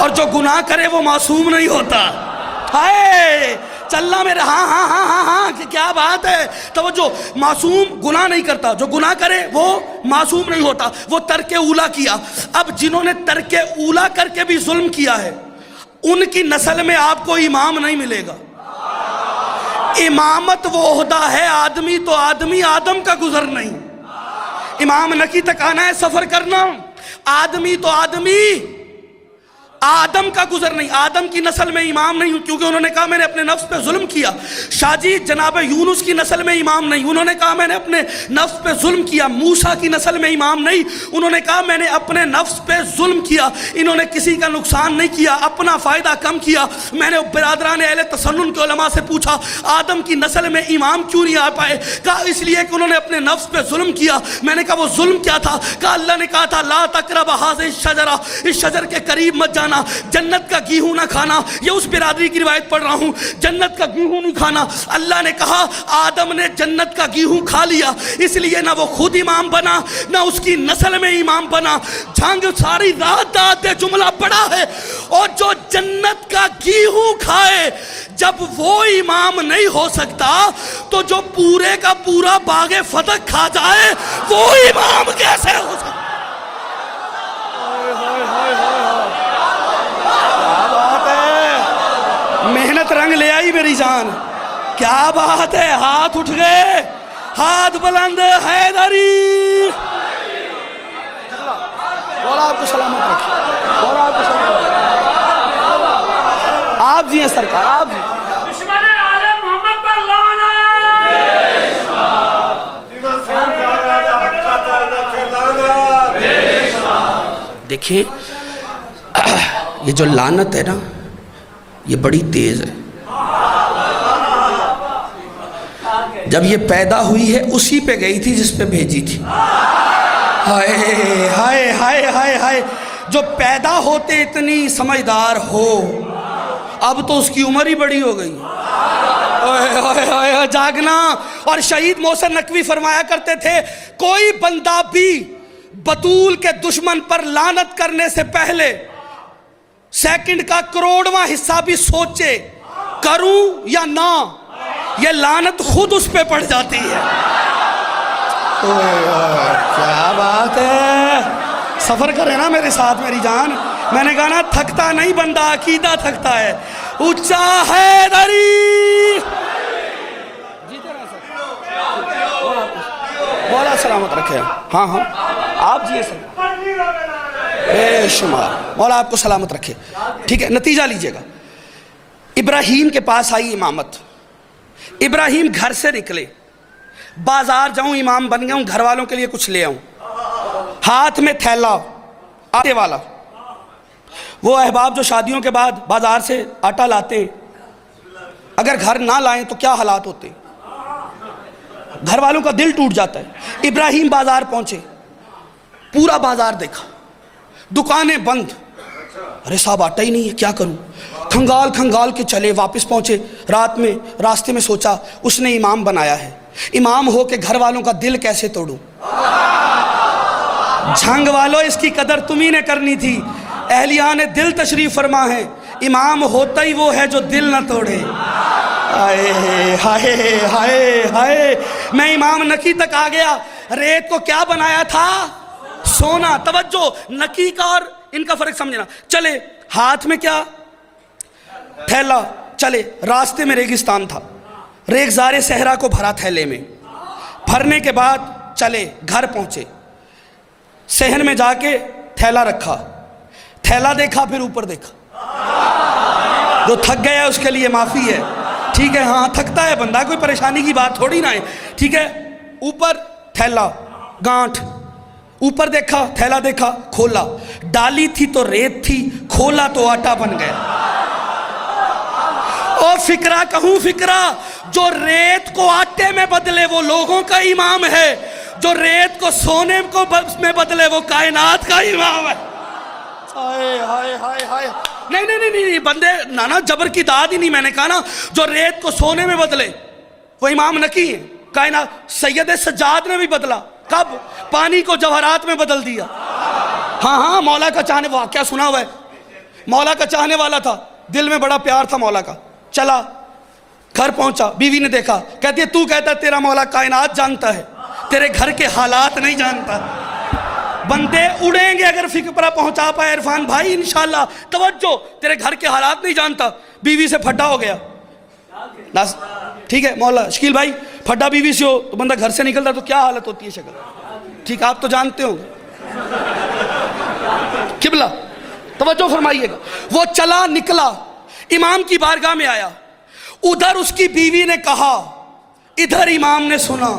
اور جو گناہ کرے وہ معصوم نہیں ہوتا. ہائے چلنا میرے, ہاں کیا بات ہے, توجہ. معصوم گناہ نہیں کرتا, جو گناہ کرے وہ معصوم نہیں ہوتا. وہ ترک اولا کیا. اب جنہوں نے ترک اولا کر کے بھی ظلم کیا ہے ان کی نسل میں آپ کو امام نہیں ملے گا. امامت وہ عہدہ ہے, آدمی تو آدمی, آدم کا گزر نہیں. امام نکی تک آنا ہے, سفر کرنا. آدمی تو آدمی, آدم کا گزر نہیں. آدم کی نسل میں امام نہیں کیونکہ انہوں نے کہا میں نے اپنے نفس پہ ظلم کیا. شاہ جی جناب یونس کی نسل میں امام نہیں, انہوں نے کہا میں نے اپنے نفس پہ ظلم کیا. موسیٰ کی نسل میں امام نہیں, انہوں نے کہا میں نے اپنے نفس پہ ظلم کیا. انہوں نے کسی کا نقصان نہیں کیا, اپنا فائدہ کم کیا. میں نے برادران اہل تسنن کے علماء سے پوچھا آدم کی نسل میں امام کیوں نہیں آ پائے؟ کہا اس لیے کہ انہوں نے اپنے نفس پہ ظلم کیا. میں نے کہا وہ ظلم کیا تھا؟ کہا اللہ نے کہا تھا لا تقرب هذه الشجرہ, اس شجر کے قریب مت جانا, جنت کا گیہوں نہ کھانا. یہ اس برادری کی روایت پڑھ رہا ہوں, جنت کا گیہوں نہیں کھانا. اللہ نے کہا آدم نے جنت کا گیہوں کھا لیا, اس لیے نہ وہ خود امام بنا نہ اس کی نسل میں امام بنا. جھنگ ساری رات داد جملہ پڑا ہے. اور جو جنت کا گیہوں کھائے جب وہ امام نہیں ہو سکتا تو جو پورے کا پورا باغ فتح کھا جائے وہ امام کیسے ہو سکتا؟ محنت رنگ لے آئی میری جان, کیا بات ہے. ہاتھ اٹھ گئے, ہاتھ بلند, حیدری. مولا آپ کو سلامت رکھے, مولا آپ کو سلامت رکھے. آپ جی ہیں سرکار, آپ جی. دشمن آل محمد پر لعنت. دیکھیں یہ جو لعنت ہے نا یہ بڑی تیز ہے. جب یہ پیدا ہوئی ہے اسی پہ گئی تھی جس پہ بھیجی تھی. ہائے ہائے ہائے ہائے ہائے, جو پیدا ہوتے اتنی سمجھدار ہو اب تو اس کی عمر ہی بڑی ہو گئی. جاگنا. اور شہید محسن نقوی فرمایا کرتے تھے کوئی بندہ بھی بطول کے دشمن پر لعنت کرنے سے پہلے سیکنڈ کا کروڑواں حصہ بھی سوچے کروں یا نہ, یہ لعنت خود اس پہ پڑ جاتی ہے. کیا بات ہے. سفر کرے نا میرے ساتھ میری جان. میں نے کہا نا تھکتا نہیں بندہ, عقیدہ تھکتا ہے. اونچا حیدری. مولا سلامت رکھے. ہاں آپ جی سر بے شمار, مولا آپ کو سلامت رکھے. ٹھیک ہے, نتیجہ لیجئے گا. ابراہیم کے پاس آئی امامت. ابراہیم گھر سے نکلے, بازار جاؤں امام بن گیا ہوں, گھر والوں کے لیے کچھ لے آؤں. ہاتھ میں تھیلا آٹے والا. وہ احباب جو شادیوں کے بعد بازار سے آٹا لاتے ہیں, اگر گھر نہ لائیں تو کیا حالات ہوتے ہیں, گھر والوں کا دل ٹوٹ جاتا ہے. ابراہیم بازار پہنچے, پورا بازار دیکھا, دکانیں بند. ارے صاحب آٹا ہی نہیں ہے, کیا کروں. کھنگال کے چلے, واپس پہنچے. رات میں راستے میں سوچا اس نے امام بنایا ہے, امام ہو کے گھر والوں کا دل کیسے توڑوں. جھنگ والو اس کی قدر تمہیں نے کرنی تھی. اہلیان دل تشریف فرما ہے, امام ہوتا ہی وہ ہے جو دل نہ توڑے. ہائے ہائے ہائے ہائے. میں امام نکی تک آ گیا. ریت کو کیا بنایا تھا؟ سونا. توجہ, نکی کا اور ان کا فرق سمجھنا. چلے ہاتھ میں کیا تھیلا, چلے راستے میں ریگستان تھا, ریگزار صحرا کو بھرا تھیلے میں، بھرنے کے بعد چلے گھر پہنچے، صحن میں جا کے تھیلا رکھا، تھیلا دیکھا پھر اوپر دیکھا۔ جو تھک گیا اس کے لیے معافی ہے، ٹھیک ہے، ہاں تھکتا ہے بندہ، کوئی پریشانی کی بات تھوڑی نہ ہے، ٹھیک ہے۔ اوپر تھیلا، گانٹھ، اوپر دیکھا، تھیلا دیکھا، کھولا، ڈالی تھی تو ریت تھی، کھولا تو آٹا بن گیا۔ او فکرہ کہوں فکرہ، جو ریت کو آٹے میں بدلے وہ لوگوں کا امام ہے، جو ریت کو سونے میں بدلے وہ کائنات کا امام ہے۔ ہائے ہائے ہائے ہائے، نہیں بندے نانا جبر کی داد ہی نہیں، میں نے کہا نا جو ریت کو سونے میں بدلے وہ امام نکی ہے کائنات۔ سید سجاد نے بھی بدلا، کب؟ پانی کو جوہرات میں بدل دیا۔ ہاں مولا کا چاہنے، واقعہ سنا ہوا ہے، مولا کا چاہنے والا تھا، دل میں بڑا پیار تھا مولا کا، چلا گھر پہنچا، بیوی نے دیکھا، کہتی ہے تو کہتا ہے تیرا مولا کائنات جانتا ہے، تیرے گھر کے حالات نہیں جانتا۔ بندے اڑیں گے اگر فکرہ پہنچا پائے عرفان بھائی انشاءاللہ۔ توجہ، تیرے گھر کے حالات نہیں جانتا، بیوی سے پھڈا ہو گیا، ٹھیک ہے مولا شکیل بھائی، پھڈا بیوی سے ہو تو بندہ گھر سے نکلتا تو کیا حالت ہوتی ہے شکل، ٹھیک آپ تو جانتے ہوں گے۔ قبلہ توجہ فرمائیے گا، وہ چلا نکلا، امام کی بارگاہ میں آیا، ادھر اس کی بیوی نے کہا، ادھر امام نے سنا۔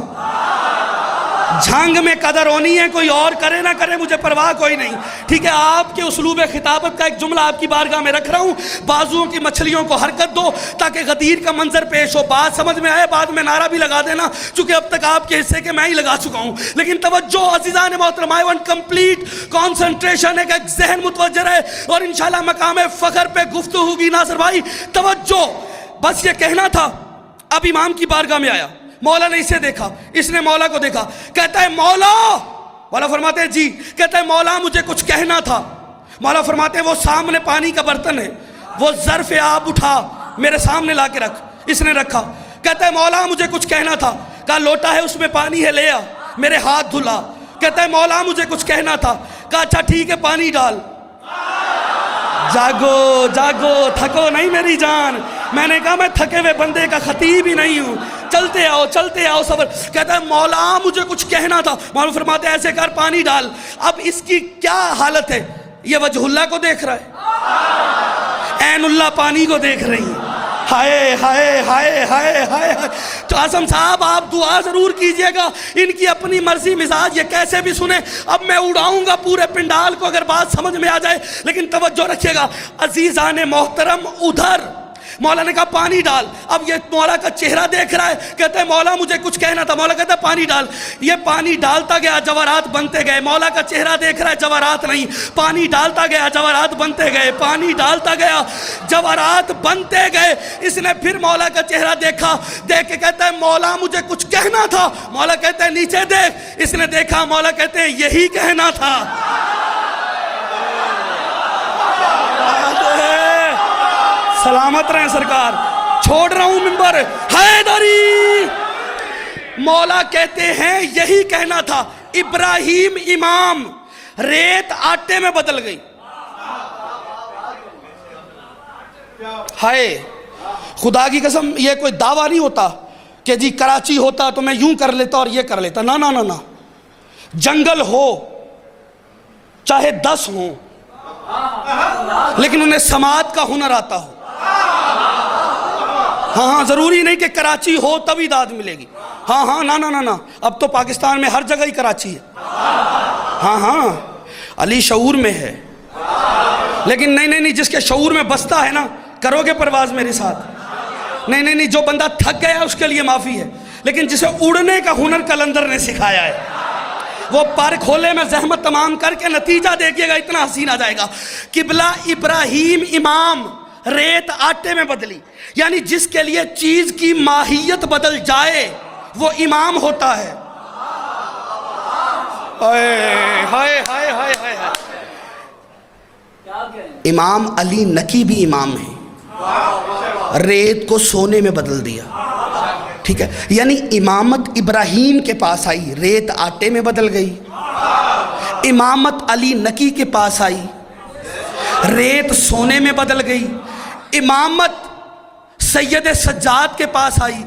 جھنگ میں قدر ہونی ہے، کوئی اور کرے نہ کرے مجھے پرواہ کوئی نہیں، ٹھیک ہے۔ آپ کے اسلوب خطابت کا ایک جملہ آپ کی بارگاہ میں رکھ رہا ہوں، بازوؤں کی مچھلیوں کو حرکت دو تاکہ غدیر کا منظر پیش ہو، بات سمجھ میں آئے، بعد میں نعرہ بھی لگا دینا چونکہ اب تک آپ کے حصے کے میں ہی لگا چکا ہوں۔ لیکن توجہ عزیزان محترم، آئی وانٹ کمپلیٹ کانسنٹریشن، ایک ذہن متوجہ ہے اور انشاءاللہ مقام فخر پہ گفتگو ہوگی۔ ناصر بھائی توجہ، بس یہ کہنا تھا۔ اب امام کی بارگاہ میں آیا، مولا نے اسے دیکھا، اس نے مولا کو دیکھا، کہتا ہے مولا، مولا فرماتے ہیں جی، کہتا ہے مولا مجھے کچھ کہنا تھا۔ مولا فرماتے ہیں وہ سامنے پانی کا برتن ہے، وہ ظرف آب اٹھا میرے سامنے لا کے رکھ، اس نے رکھا، کہتا ہے مولا مجھے کچھ کہنا تھا، کہا لوٹا ہے اس میں پانی ہے لے آ، میرے ہاتھ دھلا، کہتا ہے مولا مجھے کچھ کہنا تھا، کہا اچھا ٹھیک ہے پانی ڈال۔ جاگو جاگو، تھکو نہیں میری جان، میں نے کہا میں تھکے ہوئے بندے کا خطیب ہی نہیں ہوں، چلتے آؤ صبر۔ کہتا ہے مولا مجھے کچھ کہنا تھا، مولا فرماتے ہیں ایسے کر پانی ڈال۔ اب اس کی کیا حالت ہے، یہ وجہ اللہ کو دیکھ رہا ہے، عین اللہ پانی کو دیکھ رہی ہے۔ ہائے ہائے ہائے ہائے ہائے، تو اعظم صاحب آپ دعا ضرور کیجئے گا، ان کی اپنی مرضی مزاج یہ کیسے بھی سنیں۔ اب میں اڑاؤں گا پورے پنڈال کو اگر بات سمجھ میں آ جائے، لیکن توجہ رکھیے گا عزیزان محترم، ادھر مولا نے کہا پانی ڈال۔ اب یہ مولا کا چہرہ دیکھ رہا ہے، کہتا ہے مولا مجھے کچھ کہنا تھا، مولا کہتا ہے پانی ڈال۔ یہ پانی ڈالتا گیا، جواہرات بنتے گئے، مولا کا چہرہ دیکھ رہا ہے، جواہرات نہیں، پانی ڈالتا گیا، جواہرات بنتے گئے، پانی ڈالتا گیا، جواہرات بنتے گئے۔ اس نے پھر مولا کا چہرہ دیکھا، دیکھ کے کہتا ہے مولا مجھے کچھ کہنا تھا، مولا کہتا ہے نیچے دیکھ، اس نے دیکھا، مولا کہتے ہیں یہی کہنا تھا۔ سلامت رہیں سرکار، چھوڑ رہا ہوں منبر، حیدری۔ مولا کہتے ہیں یہی کہنا تھا، ابراہیم امام، ریت آٹے میں بدل گئی۔ ہائے خدا کی قسم، یہ کوئی دعویٰ نہیں ہوتا کہ جی کراچی ہوتا تو میں یوں کر لیتا اور یہ کر لیتا، نا نا نا نا، جنگل ہو چاہے 10 ہوں لیکن انہیں سماعت کا ہنر آتا ہو۔ ہاں ضروری نہیں کہ کراچی ہو تبھی داد ملے گی، ہاں نا نا نا نا، اب تو پاکستان میں ہر جگہ ہی کراچی ہے، ہاں علی شعور میں ہے، لیکن نہیں جس کے شعور میں بستا ہے نا، کرو گے پرواز میرے ساتھ، نہیں جو بندہ تھک گیا اس کے لیے معافی ہے، لیکن جسے اڑنے کا ہنر کلندر نے سکھایا ہے، وہ پر کھولے میں زحمت تمام کر کے نتیجہ دیکھیے گا، اتنا حسین آ جائے گا۔ قبلہ ابراہیم امام، ریت آٹے میں بدلی، یعنی جس کے لیے چیز کی ماہیت بدل جائے وہ امام ہوتا ہے۔ ہائے ہائے ہائے ہائے، امام علی نقی بھی امام ہیں، ریت کو سونے میں بدل دیا، ٹھیک ہے، یعنی امامت ابراہیم کے پاس آئی، ریت آٹے میں بدل گئی، امامت علی نقی کے پاس آئی، ریت سونے میں بدل گئی، امامت سید سجاد کے پاس آئی،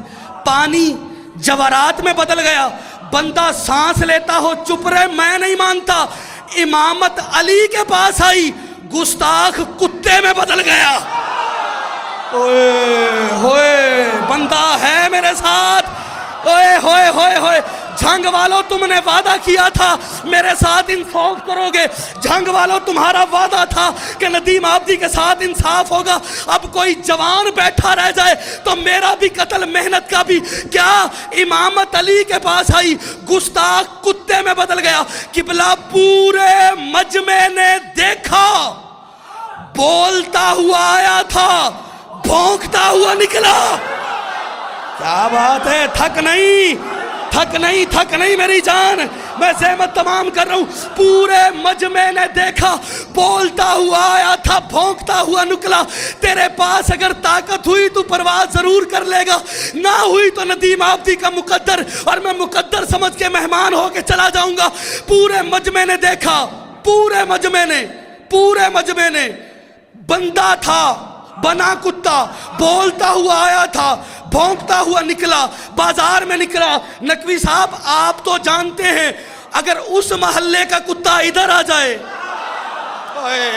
پانی جواہرات میں بدل گیا. بندہ سانس لیتا ہو چپ رہے, میں نہیں مانتا. امامت علی کے پاس آئی, گستاخ کتے میں بدل گیا. اوئے ہوئے بندہ ہے میرے ساتھ. اوئے ہوئے ہوئے ہوئے. جھنگ والوں تم نے وعدہ کیا تھا میرے ساتھ انصاف کرو گے. جھنگ والوں تمہارا وعدہ تھا کہ ندیم آبدی کے ساتھ انصاف ہوگا. اب کوئی جوان بیٹھا رہ جائے تو میرا بھی قتل, محنت کا بھی. کیا امامت علی کے پاس آئی, گستاخ کتے میں بدل گیا. قبلہ پورے مجمع نے دیکھا, بولتا ہوا آیا تھا, بھونکتا ہوا نکلا. کیا بات ہے, تھک نہیں تھک نہیں تھک نہیں میری جان, میں زحمت تمام کر رہا ہوں. پورے مجمع نے دیکھا, بولتا ہوا آیا تھا, بھونکتا ہوا نکلا. تیرے پاس اگر طاقت ہوئی تو پرواز ضرور کر لے گا, نہ ہوئی تو ندیم آبدی کا مقدر, اور میں مقدر سمجھ کے مہمان ہو کے چلا جاؤں گا. پورے مجمع نے دیکھا, پورے مجمع نے بندہ تھا بنا کتا, بولتا ہوا آیا تھا, بھونکتا ہوا نکلا, بازار میں نکلا. نقوی صاحب آپ تو جانتے ہیں اگر اس محلے کا کتا ادھر آ جائے,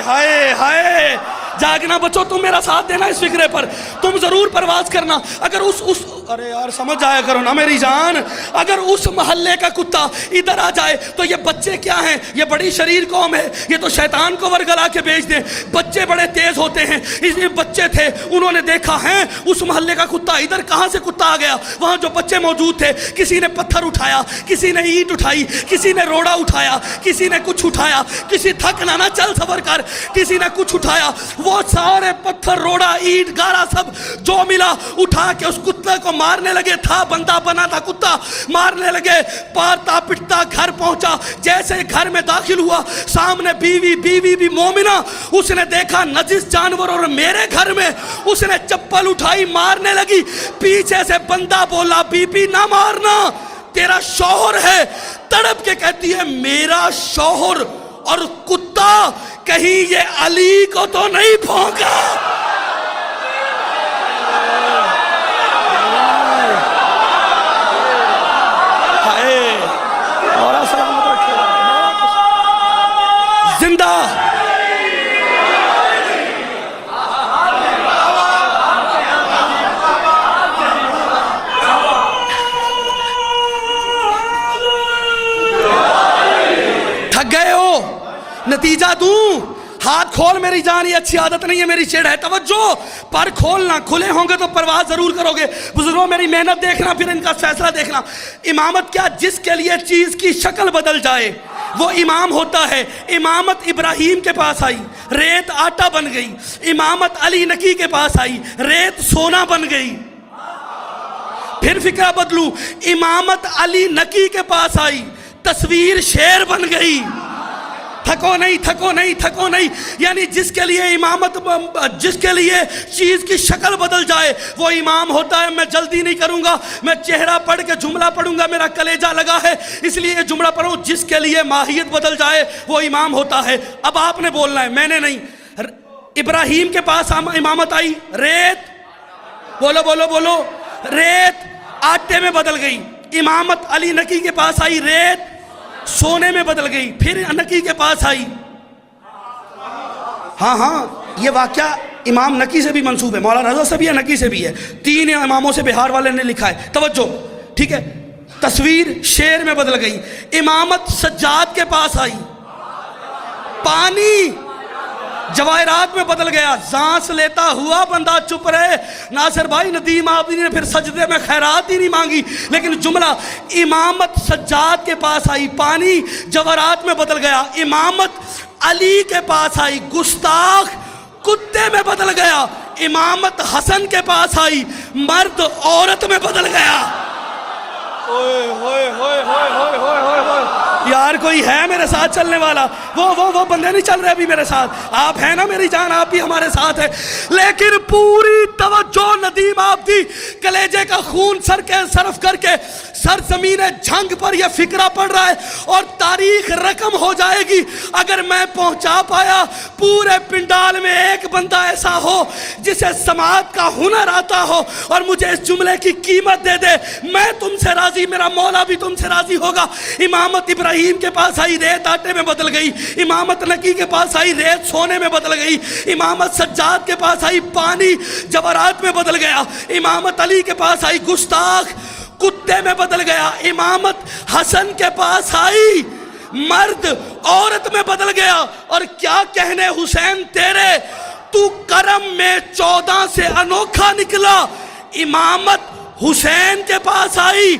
ہائے ہائے, جاگنا بچو, تم میرا ساتھ دینا اس فکرے پر, تم ضرور پرواز کرنا. اگر اس ارے یار سمجھ جایا کرو نا میری جان, اگر اس محلے کا کتا ادھر آ جائے تو یہ بچے کیا ہیں, یہ بڑی شریر قوم ہے, یہ تو شیطان کو ورگلا کے بیچ دیں. بچے بڑے تیز ہوتے ہیں, اس لیے بچے تھے, انہوں نے دیکھا ہے اس محلے کا کتا ادھر, کہاں سے کتا آ گیا. وہاں جو بچے موجود تھے, کسی نے پتھر اٹھایا, کسی نے اینٹ اٹھائی, کسی نے روڑا اٹھایا, کسی نے کچھ اٹھایا, کسی تھک نہ چل صبر کر, کسی نے کچھ اٹھایا. وہ سارے پتھر, روڑا, اینٹ, گارا سب جو ملا اٹھا کے اس کتے کو مارنے لگے. تھا بندہ بنا تھا کتا, مارنے لگے. پارتا پٹتا گھر پہنچا. جیسے گھر میں داخل ہوا, سامنے بیوی بھی مومنہ. اس نے دیکھا نجس جانور اور میرے گھر میں, اس نے چپل اٹھائی, مارنے لگی. پیچھے سے بندہ بولا, بی بی نہ مارنا, تیرا شوہر ہے. تڑپ کے کہتی ہے میرا شوہر اور کتا, کہیں یہ علی کو تو نہیں بھونکا. زندہ تھک گئے ہو, نتیجہ دوں, ہاتھ کھول میری جان, یہ اچھی عادت نہیں ہے, میری چڑ ہے. توجہ, پر کھولنا, کھلے ہوں گے تو پرواز ضرور کرو گے. بزرگوں میری محنت دیکھنا, پھر ان کا فیصلہ دیکھنا. امامت کیا, جس کے لیے چیز کی شکل بدل جائے وہ امام ہوتا ہے. امامت ابراہیم کے پاس آئی, ریت آٹا بن گئی. امامت علی نکی کے پاس آئی, ریت سونا بن گئی. پھر فکرہ بدلو, امامت علی نکی کے پاس آئی, تصویر شیر بن گئی. تھکو نہیں تھکو نہیں تھکو نہیں, یعنی جس کے لیے امامت, جس کے لیے چیز کی شکل بدل جائے وہ امام ہوتا ہے. میں جلدی نہیں کروں گا, میں چہرہ پڑھ کے جملہ پڑھوں گا, میرا کلیجہ لگا ہے اس لیے یہ جملہ پڑھوں. جس کے لیے ماہیت بدل جائے وہ امام ہوتا ہے. اب آپ نے بولنا ہے, میں نے نہیں. ابراہیم کے پاس امامت آئی, ریت, بولو بولو بولو, ریت آٹے میں بدل گئی. امامت علی نکی کے پاس آئی, ریت سونے میں بدل گئی. پھر نکی کے پاس آئی. ہاں یہ واقعہ امام نکی سے بھی منسوب ہے, مولانا رضا سے بھی ہے, نکی سے بھی ہے. 3 اماموں سے بہار والے نے لکھا ہے. توجہ, ٹھیک ہے. تصویر شیر میں بدل گئی. امامت سجاد کے پاس آئی, پانی جواہرات میں بدل گیا. سانس لیتا ہوا بندہ چپ رہے. ناصر بھائی, ندیم آبدی نے پھر سجدے میں خیرات ہی نہیں مانگی, لیکن جملہ, امامت سجاد کے پاس آئی, پانی جواہرات میں بدل گیا. امامت علی کے پاس آئی, گستاخ کتے میں بدل گیا. امامت حسن کے پاس آئی, مرد عورت میں بدل گیا. یا یار کوئی ہے میرے ساتھ چلنے والا؟ وہ بندے نہیں چل رہے ابھی میرے ساتھ. آپ ہیں نا میری جان، آپ بھی ہمارے ساتھ ہیں. لیکن پوری توجہ ندیم آپ دی، کلیجے کا خون صرف کر کے سرزمین جنگ پر یہ فکرہ پڑ رہا ہے، اور تاریخ رقم ہو جائے گی اگر میں پہنچا پایا پورے پنڈال میں ایک بندہ ایسا ہو جسے سماعت کا ہنر آتا ہو اور مجھے اس جملے کی قیمت دے دے. میں تم سے راضی، میرا مولا بھی تم سے راضی ہوگا. امامت ابراہیم کے پاس آئی، ریت آٹے میں بدل گئی. امامت نکی کے پاس آئی، ریت سونے میں بدل گئی. امامت سجاد کے پاس آئی، پانی جواہرات میں بدل گیا. امامت علی کے پاس آئی، گستاخ کتے میں بدل گیا. امامت حسن کے پاس آئی، مرد عورت میں بدل گیا. اور کیا کہنے حسین تیرے، تو کرم میں 14 سے انوکھا نکلا. امامت حسین کے پاس آئی،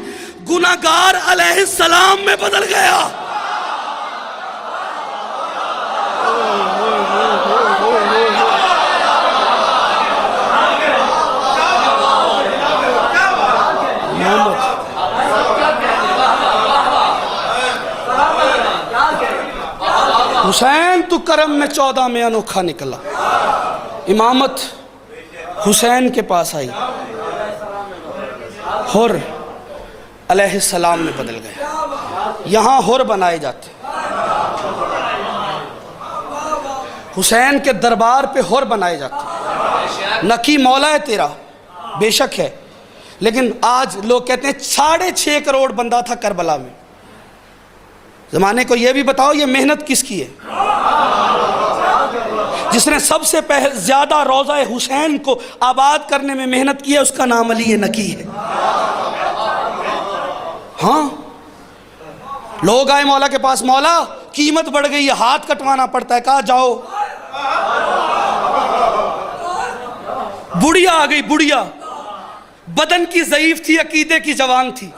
گناہگار علیہ السلام میں بدل گیا. حسین تو کرم میں 14 میں انوکھا نکلا. امامت حسین کے پاس آئی، حر علیہ السلام میں بدل گیا. یہاں حر بنائے جاتے، حسین کے دربار پہ حر بنائے جاتے. نکی مولا ہے تیرا، بے شک ہے، لیکن آج لوگ کہتے ہیں 6.5 کروڑ بندہ تھا کربلا میں. زمانے کو یہ بھی بتاؤ یہ محنت کس کی ہے؟ جس نے سب سے زیادہ روضہ حسین کو آباد کرنے میں محنت کی ہے، اس کا نام علی نکی ہے. ہاں، لوگ آئے مولا کے پاس، مولا قیمت بڑھ گئی ہے، ہاتھ کٹوانا پڑتا ہے. کہا جاؤ. بڑھیا آ گئی، بڑھیا بدن کی ضعیف تھی، عقیدے کی جوان تھی.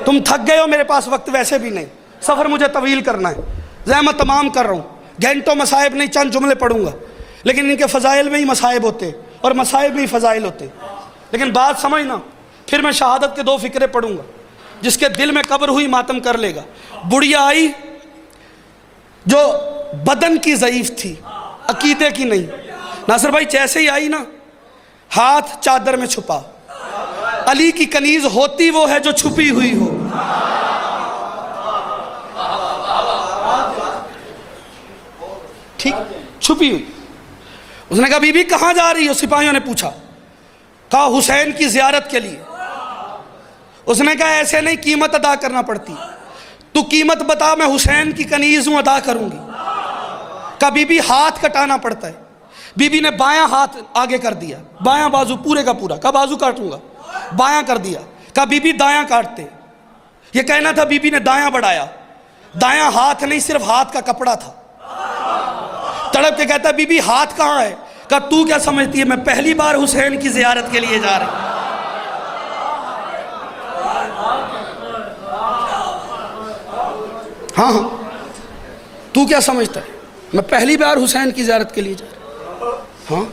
تم تھک گئے ہو، میرے پاس وقت ویسے بھی نہیں، سفر مجھے طویل کرنا ہے، زحمت تمام کر رہا ہوں، گھنٹوں مصائب نہیں، چند جملے پڑھوں گا. لیکن ان کے فضائل میں ہی مصائب ہوتے اور مصائب میں ہی فضائل ہوتے. لیکن بات سمجھنا، پھر میں شہادت کے 2 فقرے پڑھوں گا. جس کے دل میں قبر ہوئی ماتم کر لے گا. بڑھیا آئی جو بدن کی ضعیف تھی، عقیدے کی نہیں. ناصر بھائی جیسے ہی آئی نا، ہاتھ چادر میں چھپا. علی کی کنیز ہوتی وہ ہے جو چھپی ہوئی ہو. ٹھیک، چھپی ہوئی. اس نے کہا بی بی کہاں جا رہی ہو؟ سپاہیوں نے پوچھا. کہا حسین کی زیارت کے لیے. اس نے کہا ایسے نہیں، قیمت ادا کرنا پڑتی. تو قیمت بتا، میں حسین کی کنیز ہوں، ادا کروں گی. کہا بی بی ہاتھ کٹانا پڑتا ہے. بی بی نے بایاں ہاتھ آگے کر دیا، بایاں بازو پورے کا پورا. کہا بازو کاٹوں گا، بایاں کر دیا. کہا بی بی دایاں کاٹتے. یہ کہنا تھا بی بی نے دایاں بڑھایا. دایاں ہاتھ نہیں، صرف ہاتھ کا کپڑا تھا. تڑپ کے کہتا بی بی ہاتھ کہاں ہے؟ کہا تو کیا سمجھتی ہے میں پہلی بار حسین کی زیارت کے لیے جا رہی ہوں؟ ہاں ہاں، تو کیا سمجھتا ہے میں پہلی بار حسین کی زیارت کے لیے جا رہا ہوں؟ ہاں،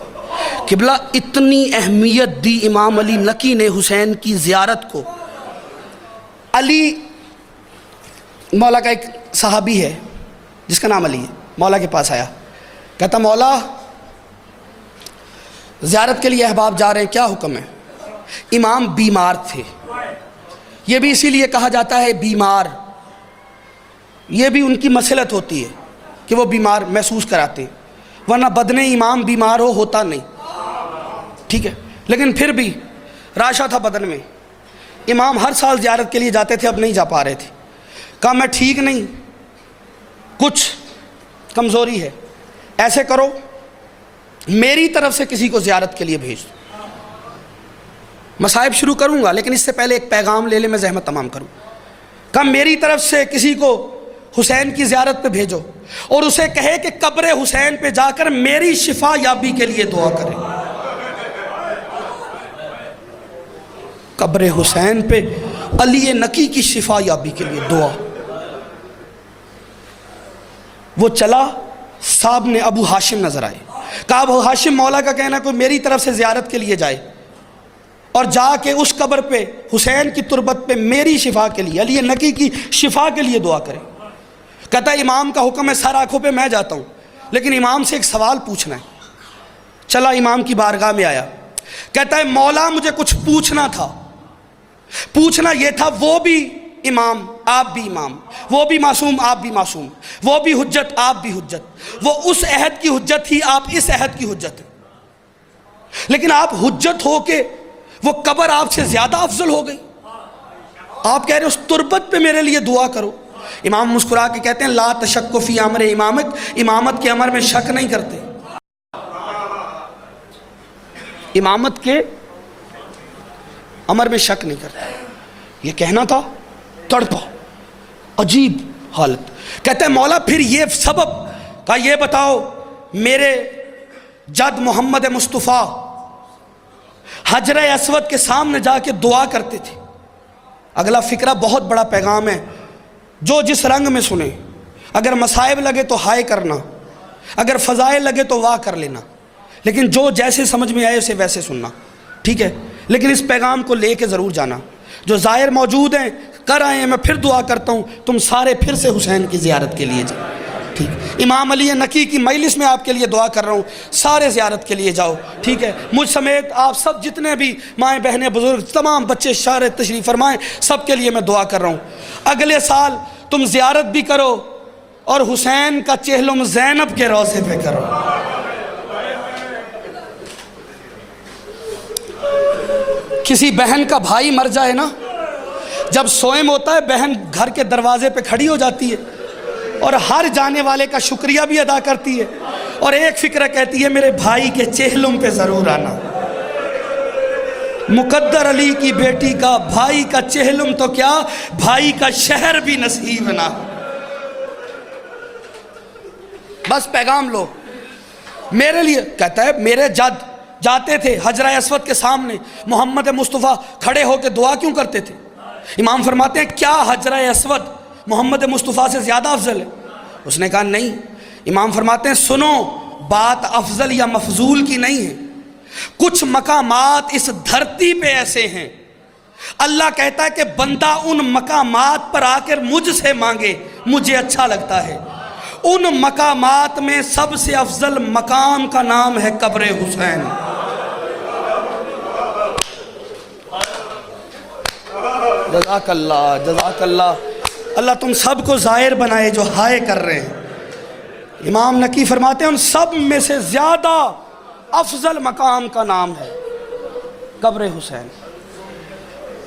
قبلہ اتنی اہمیت دی امام علی نکی نے حسین کی زیارت کو. علی مولا کا ایک صحابی ہے جس کا نام علی ہے، مولا کے پاس آیا. کہتا مولا زیارت کے لیے احباب جا رہے ہیں، کیا حکم ہے؟ امام بیمار تھے. یہ بھی اسی لیے کہا جاتا ہے بیمار، یہ بھی ان کی مسلط ہوتی ہے کہ وہ بیمار محسوس کراتے ہیں، ورنہ بدن امام بیمار ہوتا نہیں. ٹھیک ہے، لیکن پھر بھی راشا تھا بدن میں. امام ہر سال زیارت کے لیے جاتے تھے، اب نہیں جا پا رہے تھے. کہا میں ٹھیک نہیں، کچھ کمزوری ہے، ایسے کرو میری طرف سے کسی کو زیارت کے لیے بھیج دو. مصائب شروع کروں گا لیکن اس سے پہلے ایک پیغام لے لے، میں زحمت تمام کروں. کہا میری طرف سے کسی کو حسین کی زیارت پہ بھیجو اور اسے کہے کہ قبر حسین پہ جا کر میری شفا یابی کے لیے دعا کرے. قبر حسین پہ علی نکی کی شفا یابی کے لیے دعا. وہ چلا، صاحب نے ابو ہاشم نظر آئے. کہا ابو ہاشم مولا کا کہنا کوئی میری طرف سے زیارت کے لیے جائے اور جا کے اس قبر پہ حسین کی تربت پہ میری شفا کے لیے، علی نقی کی شفا کے لیے دعا کریں۔ کہتا ہے امام کا حکم ہے، سر آنکھوں پہ میں جاتا ہوں، لیکن امام سے ایک سوال پوچھنا ہے۔ چلا امام کی بارگاہ میں آیا، کہتا ہے مولا مجھے کچھ پوچھنا تھا، پوچھنا یہ تھا، وہ بھی امام آپ بھی امام، وہ بھی معصوم آپ بھی معصوم، وہ بھی حجت آپ بھی حجت، وہ اس عہد کی حجت تھی، آپ اس عہد کی حجت ہیں، لیکن آپ حجت ہو کے وہ قبر آپ سے زیادہ افضل ہو گئی، آپ کہہ رہے اس تربت پہ میرے لیے دعا کرو۔ امام مسکرا کے کہتے ہیں لا تشک فی امر امامت کے امر میں شک نہیں کرتے، امامت کے امر میں شک نہیں کرتے۔ یہ کہنا تھا، تڑپا، عجیب حالت۔ کہتے ہیں مولا پھر یہ سبب، کہا یہ بتاؤ میرے جد محمد مصطفیٰ حجر اسود کے سامنے جا کے دعا کرتے تھے۔ اگلا فکرہ بہت بڑا پیغام ہے، جو جس رنگ میں سنے، اگر مصائب لگے تو ہائے کرنا، اگر فضائل لگے تو واہ کر لینا، لیکن جو جیسے سمجھ میں آئے اسے ویسے سننا، ٹھیک ہے؟ لیکن اس پیغام کو لے کے ضرور جانا۔ جو زائر موجود ہیں کر آئے ہیں، میں پھر دعا کرتا ہوں تم سارے پھر سے حسین کی زیارت کے لیے جاؤ، ٹھیک؟ امام علی نقی کی مجلس میں آپ کے لیے دعا کر رہا ہوں، سارے زیارت کے لیے جاؤ، ٹھیک ہے؟ مجھ سمیت آپ سب جتنے بھی مائیں بہنیں بزرگ تمام بچے شارے تشریف فرمائیں، سب کے لیے میں دعا کر رہا ہوں۔ اگلے سال تم زیارت بھی کرو اور حسین کا چہلم زینب کے روضے پہ کرو۔ کسی بہن کا بھائی مر جائے نا، جب سوئم ہوتا ہے بہن گھر کے دروازے پہ کھڑی ہو جاتی ہے اور ہر جانے والے کا شکریہ بھی ادا کرتی ہے، اور ایک فکرہ کہتی ہے میرے بھائی کے چہلم پہ ضرور آنا۔ مقدر علی کی بیٹی کا بھائی کا چہلم تو کیا، بھائی کا شہر بھی نصیب نہ۔ بس پیغام لو میرے لیے۔ کہتا ہے میرے جد جاتے تھے حجر اسود کے سامنے، محمد مصطفیٰ کھڑے ہو کے دعا کیوں کرتے تھے؟ امام فرماتے ہیں کیا حجر اسود محمد مصطفیٰ سے زیادہ افضل ہے؟ اس نے کہا نہیں۔ امام فرماتے ہیں سنو، بات افضل یا مفضول کی نہیں ہے، کچھ مقامات اس دھرتی پہ ایسے ہیں، اللہ کہتا ہے کہ بندہ ان مقامات پر آ کر مجھ سے مانگے مجھے اچھا لگتا ہے۔ ان مقامات میں سب سے افضل مقام کا نام ہے قبر حسین۔ جزاک اللہ، جزاک اللہ، اللہ تم سب کو ظاہر بنائے جو ہائے کر رہے ہیں۔ امام نقی فرماتے ہیں ان سب میں سے زیادہ افضل مقام کا نام ہے قبر حسین۔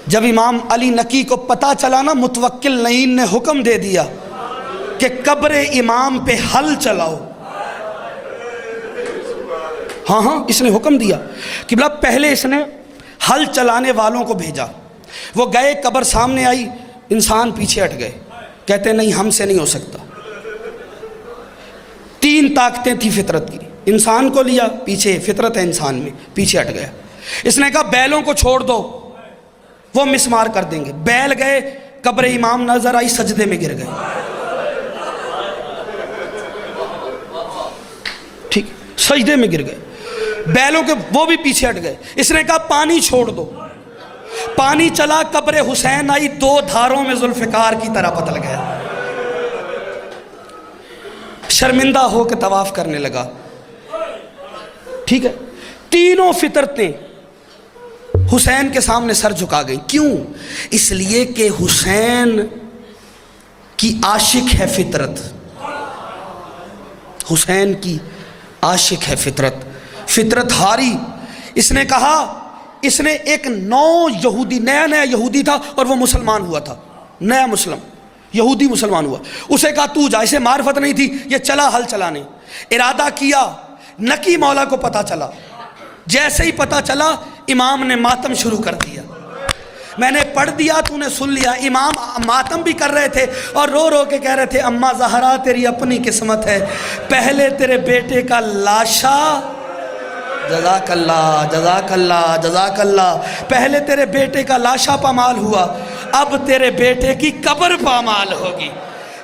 جب امام علی نقی کو پتہ چلا نا، متوکل نعین نے حکم دے دیا کہ قبر امام پہ حل چلاؤ۔ ہاں اس نے حکم دیا کہ بلا پہلے اس نے حل چلانے والوں کو بھیجا، وہ گئے، قبر سامنے آئی، انسان پیچھے ہٹ گئے، کہتے نہیں ہم سے نہیں ہو سکتا۔ تین طاقتیں تھی فطرت کی، انسان کو لیا پیچھے، فطرت ہے انسان میں، پیچھے ہٹ گیا۔ اس نے کہا بیلوں کو چھوڑ دو، وہ مسمار کر دیں گے۔ بیل گئے، قبر امام نظر آئی، سجدے میں گر گئے، ٹھیک، سجدے میں گر گئے، بیلوں کے وہ بھی پیچھے ہٹ گئے۔ اس نے کہا پانی چھوڑ دو، پانی چلا، قبر حسین آئی، دو دھاروں میں ذوالفقار کی طرح بدل گیا، شرمندہ ہو کے طواف کرنے لگا، ٹھیک ہے؟ تینوں فطرتیں حسین کے سامنے سر جھکا گئی۔ کیوں؟ اس لیے کہ حسین کی عاشق ہے فطرت، حسین کی عاشق ہے فطرت، فطرت ہاری۔ اس نے کہا، اس نے ایک نیا یہودی تھا اور وہ مسلمان ہوا تھا، نیا مسلم یہودی مسلمان ہوا، اسے کہا تو جا، اسے معرفت نہیں تھی، یہ چلا حل چلانے، ارادہ کیا، نقی مولا کو پتہ چلا، جیسے ہی پتہ چلا امام نے ماتم شروع کر دیا، میں نے پڑھ دیا تو نے سن لیا۔ امام ماتم بھی کر رہے تھے اور رو رو کے کہہ رہے تھے اماں زہرا تیری اپنی قسمت ہے، پہلے تیرے بیٹے کا لاشا، جزاک اللہ، جزاک اللہ، جزاک اللہ، پہلے تیرے بیٹے کا لاشا پامال ہوا، اب تیرے بیٹے کی قبر پامال ہوگی۔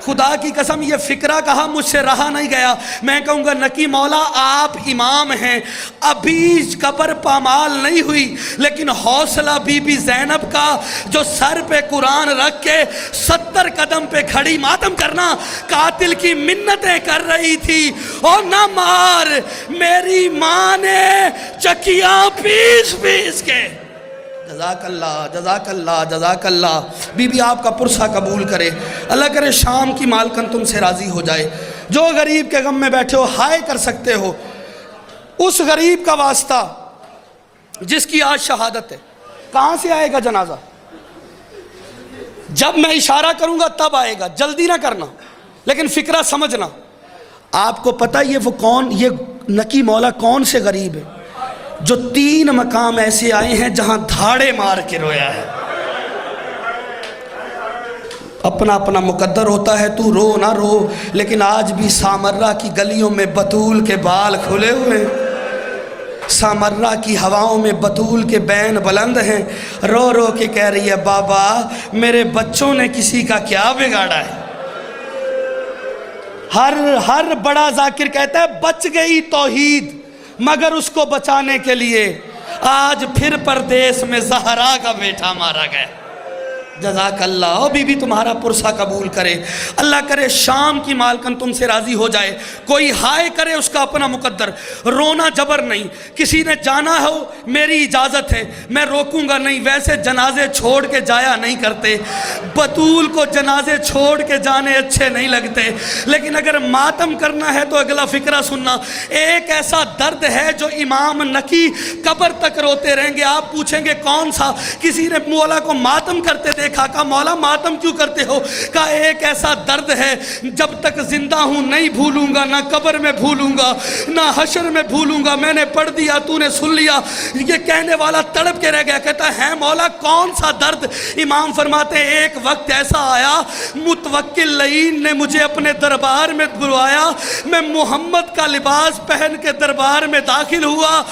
خدا کی قسم یہ فکرہ کہا مجھ سے رہا نہیں گیا. میں کہوں گا نکی مولا آپ امام ہیں, ابھی قبر پامال نہیں ہوئی, لیکن حوصلہ بی بی زینب کا جو سر پہ قرآن رکھ کے 70 قدم پہ کھڑی ماتم کرنا, قاتل کی منتیں کر رہی تھی. اور نہ مار, میری ماں نے چکیاں پیس پیس کے. جزاک اللہ جزاک اللہ جزاک اللہ. بی بی آپ کا پرسہ قبول کرے, اللہ کرے شام کی مالکن تم سے راضی ہو جائے. جو غریب کے غم میں بیٹھے ہو ہائے کر سکتے ہو, اس غریب کا واسطہ جس کی آج شہادت ہے. کہاں سے آئے گا جنازہ؟ جب میں اشارہ کروں گا تب آئے گا, جلدی نہ کرنا, لیکن فکرہ سمجھنا. آپ کو پتہ یہ وہ کون, یہ نکی مولا کون سے غریب ہے جو 3 مقام ایسے آئے ہیں جہاں دھاڑے مار کے رویا ہے. اپنا اپنا مقدر ہوتا ہے, تو رو نہ رو, لیکن آج بھی سامرہ کی گلیوں میں بطول کے بال کھلے ہوئے ہیں, سامرہ کی ہواؤں میں بطول کے بین بلند ہیں. رو رو کے کہہ رہی ہے بابا میرے بچوں نے کسی کا کیا بگاڑا ہے. ہر بڑا ذاکر کہتا ہے بچ گئی توحید, مگر اس کو بچانے کے لیے آج پھر پردیس میں زہرا کا بیٹا مارا گیا. جزاک اللہ. بی بی تمہارا پرسہ قبول کرے, اللہ کرے شام کی مالکن تم سے راضی ہو جائے. کوئی ہائے کرے اس کا اپنا مقدر, رونا جبر نہیں. کسی نے جانا ہو میری اجازت ہے, میں روکوں گا نہیں. ویسے جنازے چھوڑ کے جایا نہیں کرتے, بطول کو جنازے چھوڑ کے جانے اچھے نہیں لگتے, لیکن اگر ماتم کرنا ہے تو اگلا فکرہ سننا. ایک ایسا درد ہے جو امام نکی قبر تک روتے رہیں گے. آپ پوچھیں گے کون سا؟ کسی نے مولا کو ماتم کرتے دیکھا, کہا مولا ماتم کیوں کرتے ہو؟ کہا ایک ایسا درد ہے جب تک زندہ ہوں نہیں بھولوں گا, نہ قبر میں بھولوں گا نہ حشر میں بھولوں گا. میں نے پڑھ دیا تو نے سن لیا. یہ کہنے والا تڑپ کے رہ گیا, کہتا ہے مولا کون سا درد؟ امام فرماتے ہیں ایک وقت ایسا آیا متوکل لعین نے مجھے اپنے دربار میں بلوایا, میں محمد کا لباس پہن کے دربار میں داخل ہوا,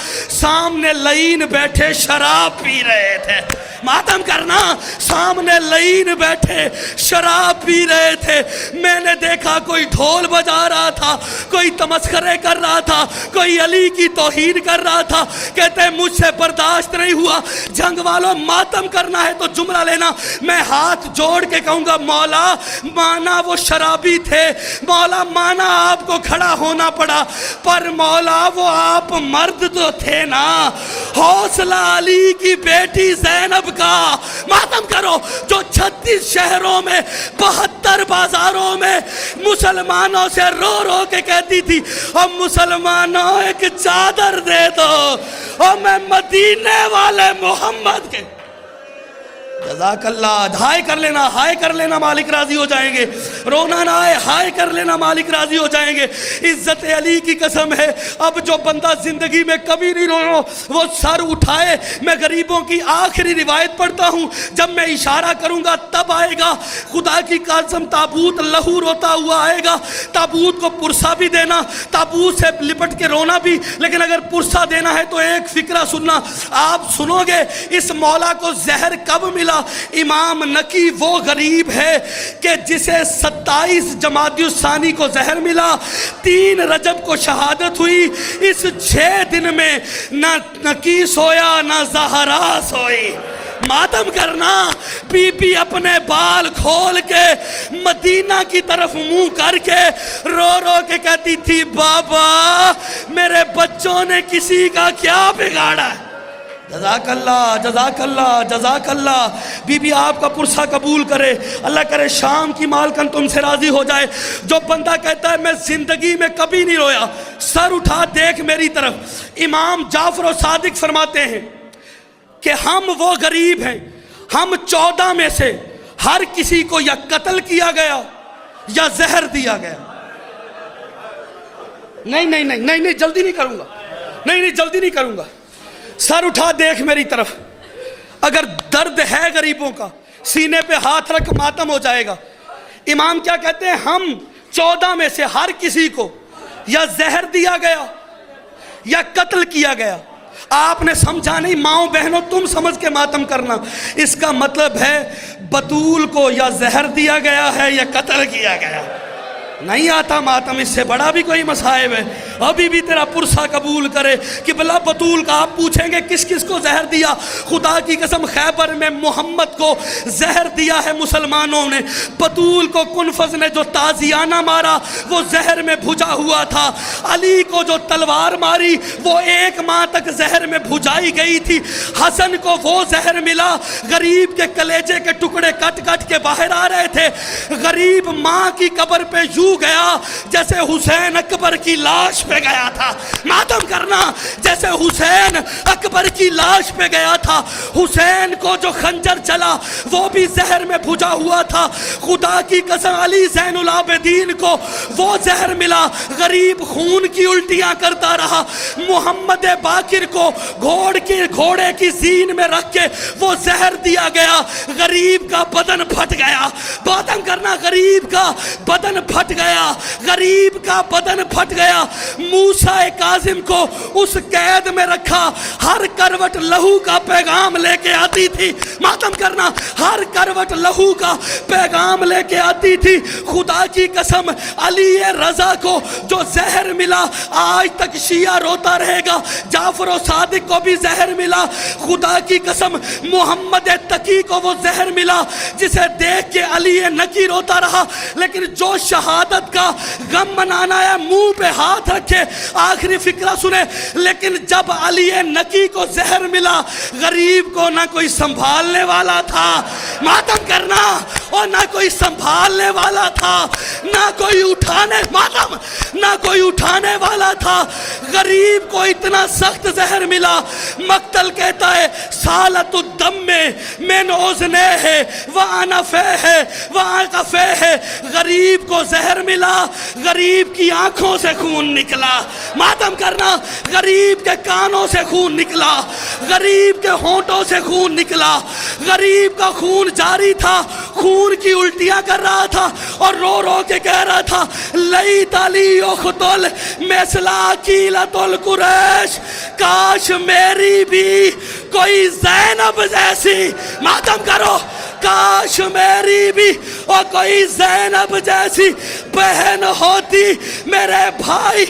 سامنے لعین بیٹھے شراب پی رہے تھے. ماتم کرنا, سامنے لعین بیٹھے شراب پی رہے تھے. میں نے دیکھا کوئی ڈھول بجا رہا تھا, کوئی تمسخرے کر رہا تھا, کوئی علی کی توہین کر رہا تھا. کہتے ہیں مجھ سے برداشت نہیں ہوا. جنگ والوں ماتم کرنا ہے تو جملہ لینا. میں ہاتھ جوڑ کے کہوں گا مولا مانا وہ شرابی تھے, مولا مانا آپ کو کھڑا ہونا پڑا, پر مولا وہ آپ مرد تو تھے نا. حوصلہ علی کی بیٹی زینب کا ماتم کرو جو 36 شہروں میں 72 بازاروں میں مسلمانوں سے رو رو کے کہتی تھی اور مسلمانوں ایک چادر دے دو اور میں مدینے والے محمد کے. جزاک اللہ. ہائے کر لینا, ہائے کر لینا, مالک راضی ہو جائیں گے. رونا نہ آئے, ہائے کر لینا, مالک راضی ہو جائیں گے. عزت علی کی قسم ہے اب جو بندہ زندگی میں کبھی نہیں رونا وہ سر اٹھائے. میں غریبوں کی آخری روایت پڑھتا ہوں, جب میں اشارہ کروں گا تب آئے گا. خدا کی قسم تابوت لہو روتا ہوا آئے گا. تابوت کو پرسہ بھی دینا, تابوت سے لپٹ کے رونا بھی, لیکن اگر پرسہ دینا ہے تو ایک فکرہ سننا. آپ سنو گے اس مولا کو زہر کب ملا. امام نکی وہ غریب ہے کہ جسے 27 جمادی الثانی کو زہر ملا, 3 رجب کو شہادت ہوئی. اس 6 دن میں نہ نکی سویا نہ زہرا سوئی. ماتم کرنا. بی بی اپنے بال کھول کے مدینہ کی طرف منہ کر کے رو رو کے کہتی تھی بابا میرے بچوں نے کسی کا کیا بگاڑا ہے. جزاک اللہ جزاک اللہ جزاک اللہ. بی بی آپ کا پرسہ قبول کرے, اللہ کرے شام کی مالکن تم سے راضی ہو جائے. جو بندہ کہتا ہے میں زندگی میں کبھی نہیں رویا, سر اٹھا دیکھ میری طرف. امام جعفر صادق فرماتے ہیں کہ ہم وہ غریب ہیں, ہم 14 میں سے ہر کسی کو یا قتل کیا گیا یا زہر دیا گیا. نہیں جلدی نہیں کروں گا, نہیں جلدی نہیں کروں گا. سر اٹھا دیکھ میری طرف. اگر درد ہے غریبوں کا سینے پہ ہاتھ رکھ, ماتم ہو جائے گا. امام کیا کہتے ہیں, ہم 14 میں سے ہر کسی کو یا زہر دیا گیا یا قتل کیا گیا. آپ نے سمجھا نہیں، ماؤں بہنوں تم سمجھ کے ماتم کرنا۔ اس کا مطلب ہے بطول کو یا زہر دیا گیا ہے یا قتل کیا گیا۔ نہیں آتا ماتم، اس سے بڑا بھی کوئی مصائب ہے؟ ابھی بھی تیرا پرسہ قبول کرے کہ بلا بطول کا آپ پوچھیں گے کس کس کو زہر دیا؟ خدا کی قسم خیبر میں محمد کو زہر دیا ہے مسلمانوں نے۔ بطول کو کنفذ نے جو تازیانہ مارا وہ زہر میں بھجا ہوا تھا۔ علی کو جو تلوار ماری وہ 1 ماہ تک زہر میں بھجائی گئی تھی۔ حسن کو وہ زہر ملا، غریب کے کلیجے کے ٹکڑے کٹ کٹ کے باہر آ رہے تھے۔ غریب ماں کی قبر پہ یوں گیا جیسے حسین اکبر کی لاش پہ گیا تھا۔ ماتم کرنا جیسے حسین اکبر کی لاش پہ گیا تھا۔ حسین کو جو خنجر چلا وہ بھی زہر میں بھجا ہوا تھا۔ خدا کی قسم علی زین العابدین کو وہ زہر ملا، غریب خون کی الٹیاں کرتا رہا۔ محمد باقر کو گھوڑے کی زین میں رکھ کے وہ زہر دیا گیا، غریب کا بدن پھٹ گیا۔ ماتم کرنا، غریب کا بدن پھٹ گیا، غریب کا بدن پھٹ گیا۔ موسیٰ کاظم کو اس قید میں رکھا، ہر کروٹ لہو کا پیغام لے کے آتی تھی۔ ماتم کرنا، ہر کروٹ لہو کا پیغام لے کے آتی تھی۔ خدا کی قسم علی رضا کو جو زہر ملا آج تک شیعہ روتا رہے گا۔ جعفر و صادق کو بھی زہر ملا۔ خدا کی قسم محمد تقی کو وہ زہر ملا جسے دیکھ کے علی نقی روتا رہا۔ لیکن جو شہادت کا غم منانا ہے منہ پہ ہاتھ رکھے۔ آخری فکرہ سنے، لیکن جب علی نقی کو زہر ملا غریب کو نہ کوئی سنبھالنے والا تھا۔ ماتم کرنا، اور نہ کوئی سنبھالنے والا تھا، نہ کوئی اٹھانے والا تھا۔ غریب کو اتنا سخت زہر ملا، مقتل کہتا ہے سالت الدم من اذنیہ وانفیہ وانقفیہ۔ غریب کو زہر ملا، غریب کی آنکھوں سے خون نکلا۔ ماتم کرنا، غریب کے کانوں سے خون نکلا، غریب کے ہونٹوں سے خون نکلا۔ غریب کا خون جاری تھا، خون کی الٹیاں کر رہا تھا اور رو رو کے کہہ رہا تھا لیت لی اختل مثل عقیلۃ القریش، کاش میری بھی کوئی زینب جیسی، ماتم کرو، کاش میری بھی اور کوئی زینب جیسی بہن ہوتی میرے بھائی۔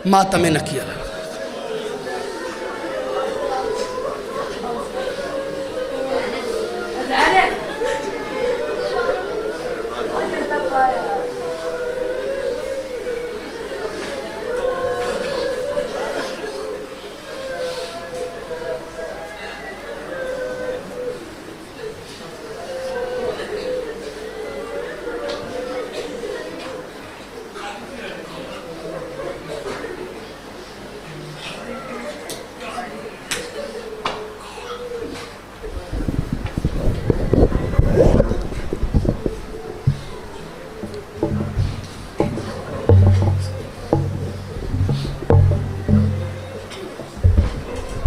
ماتم نقیہ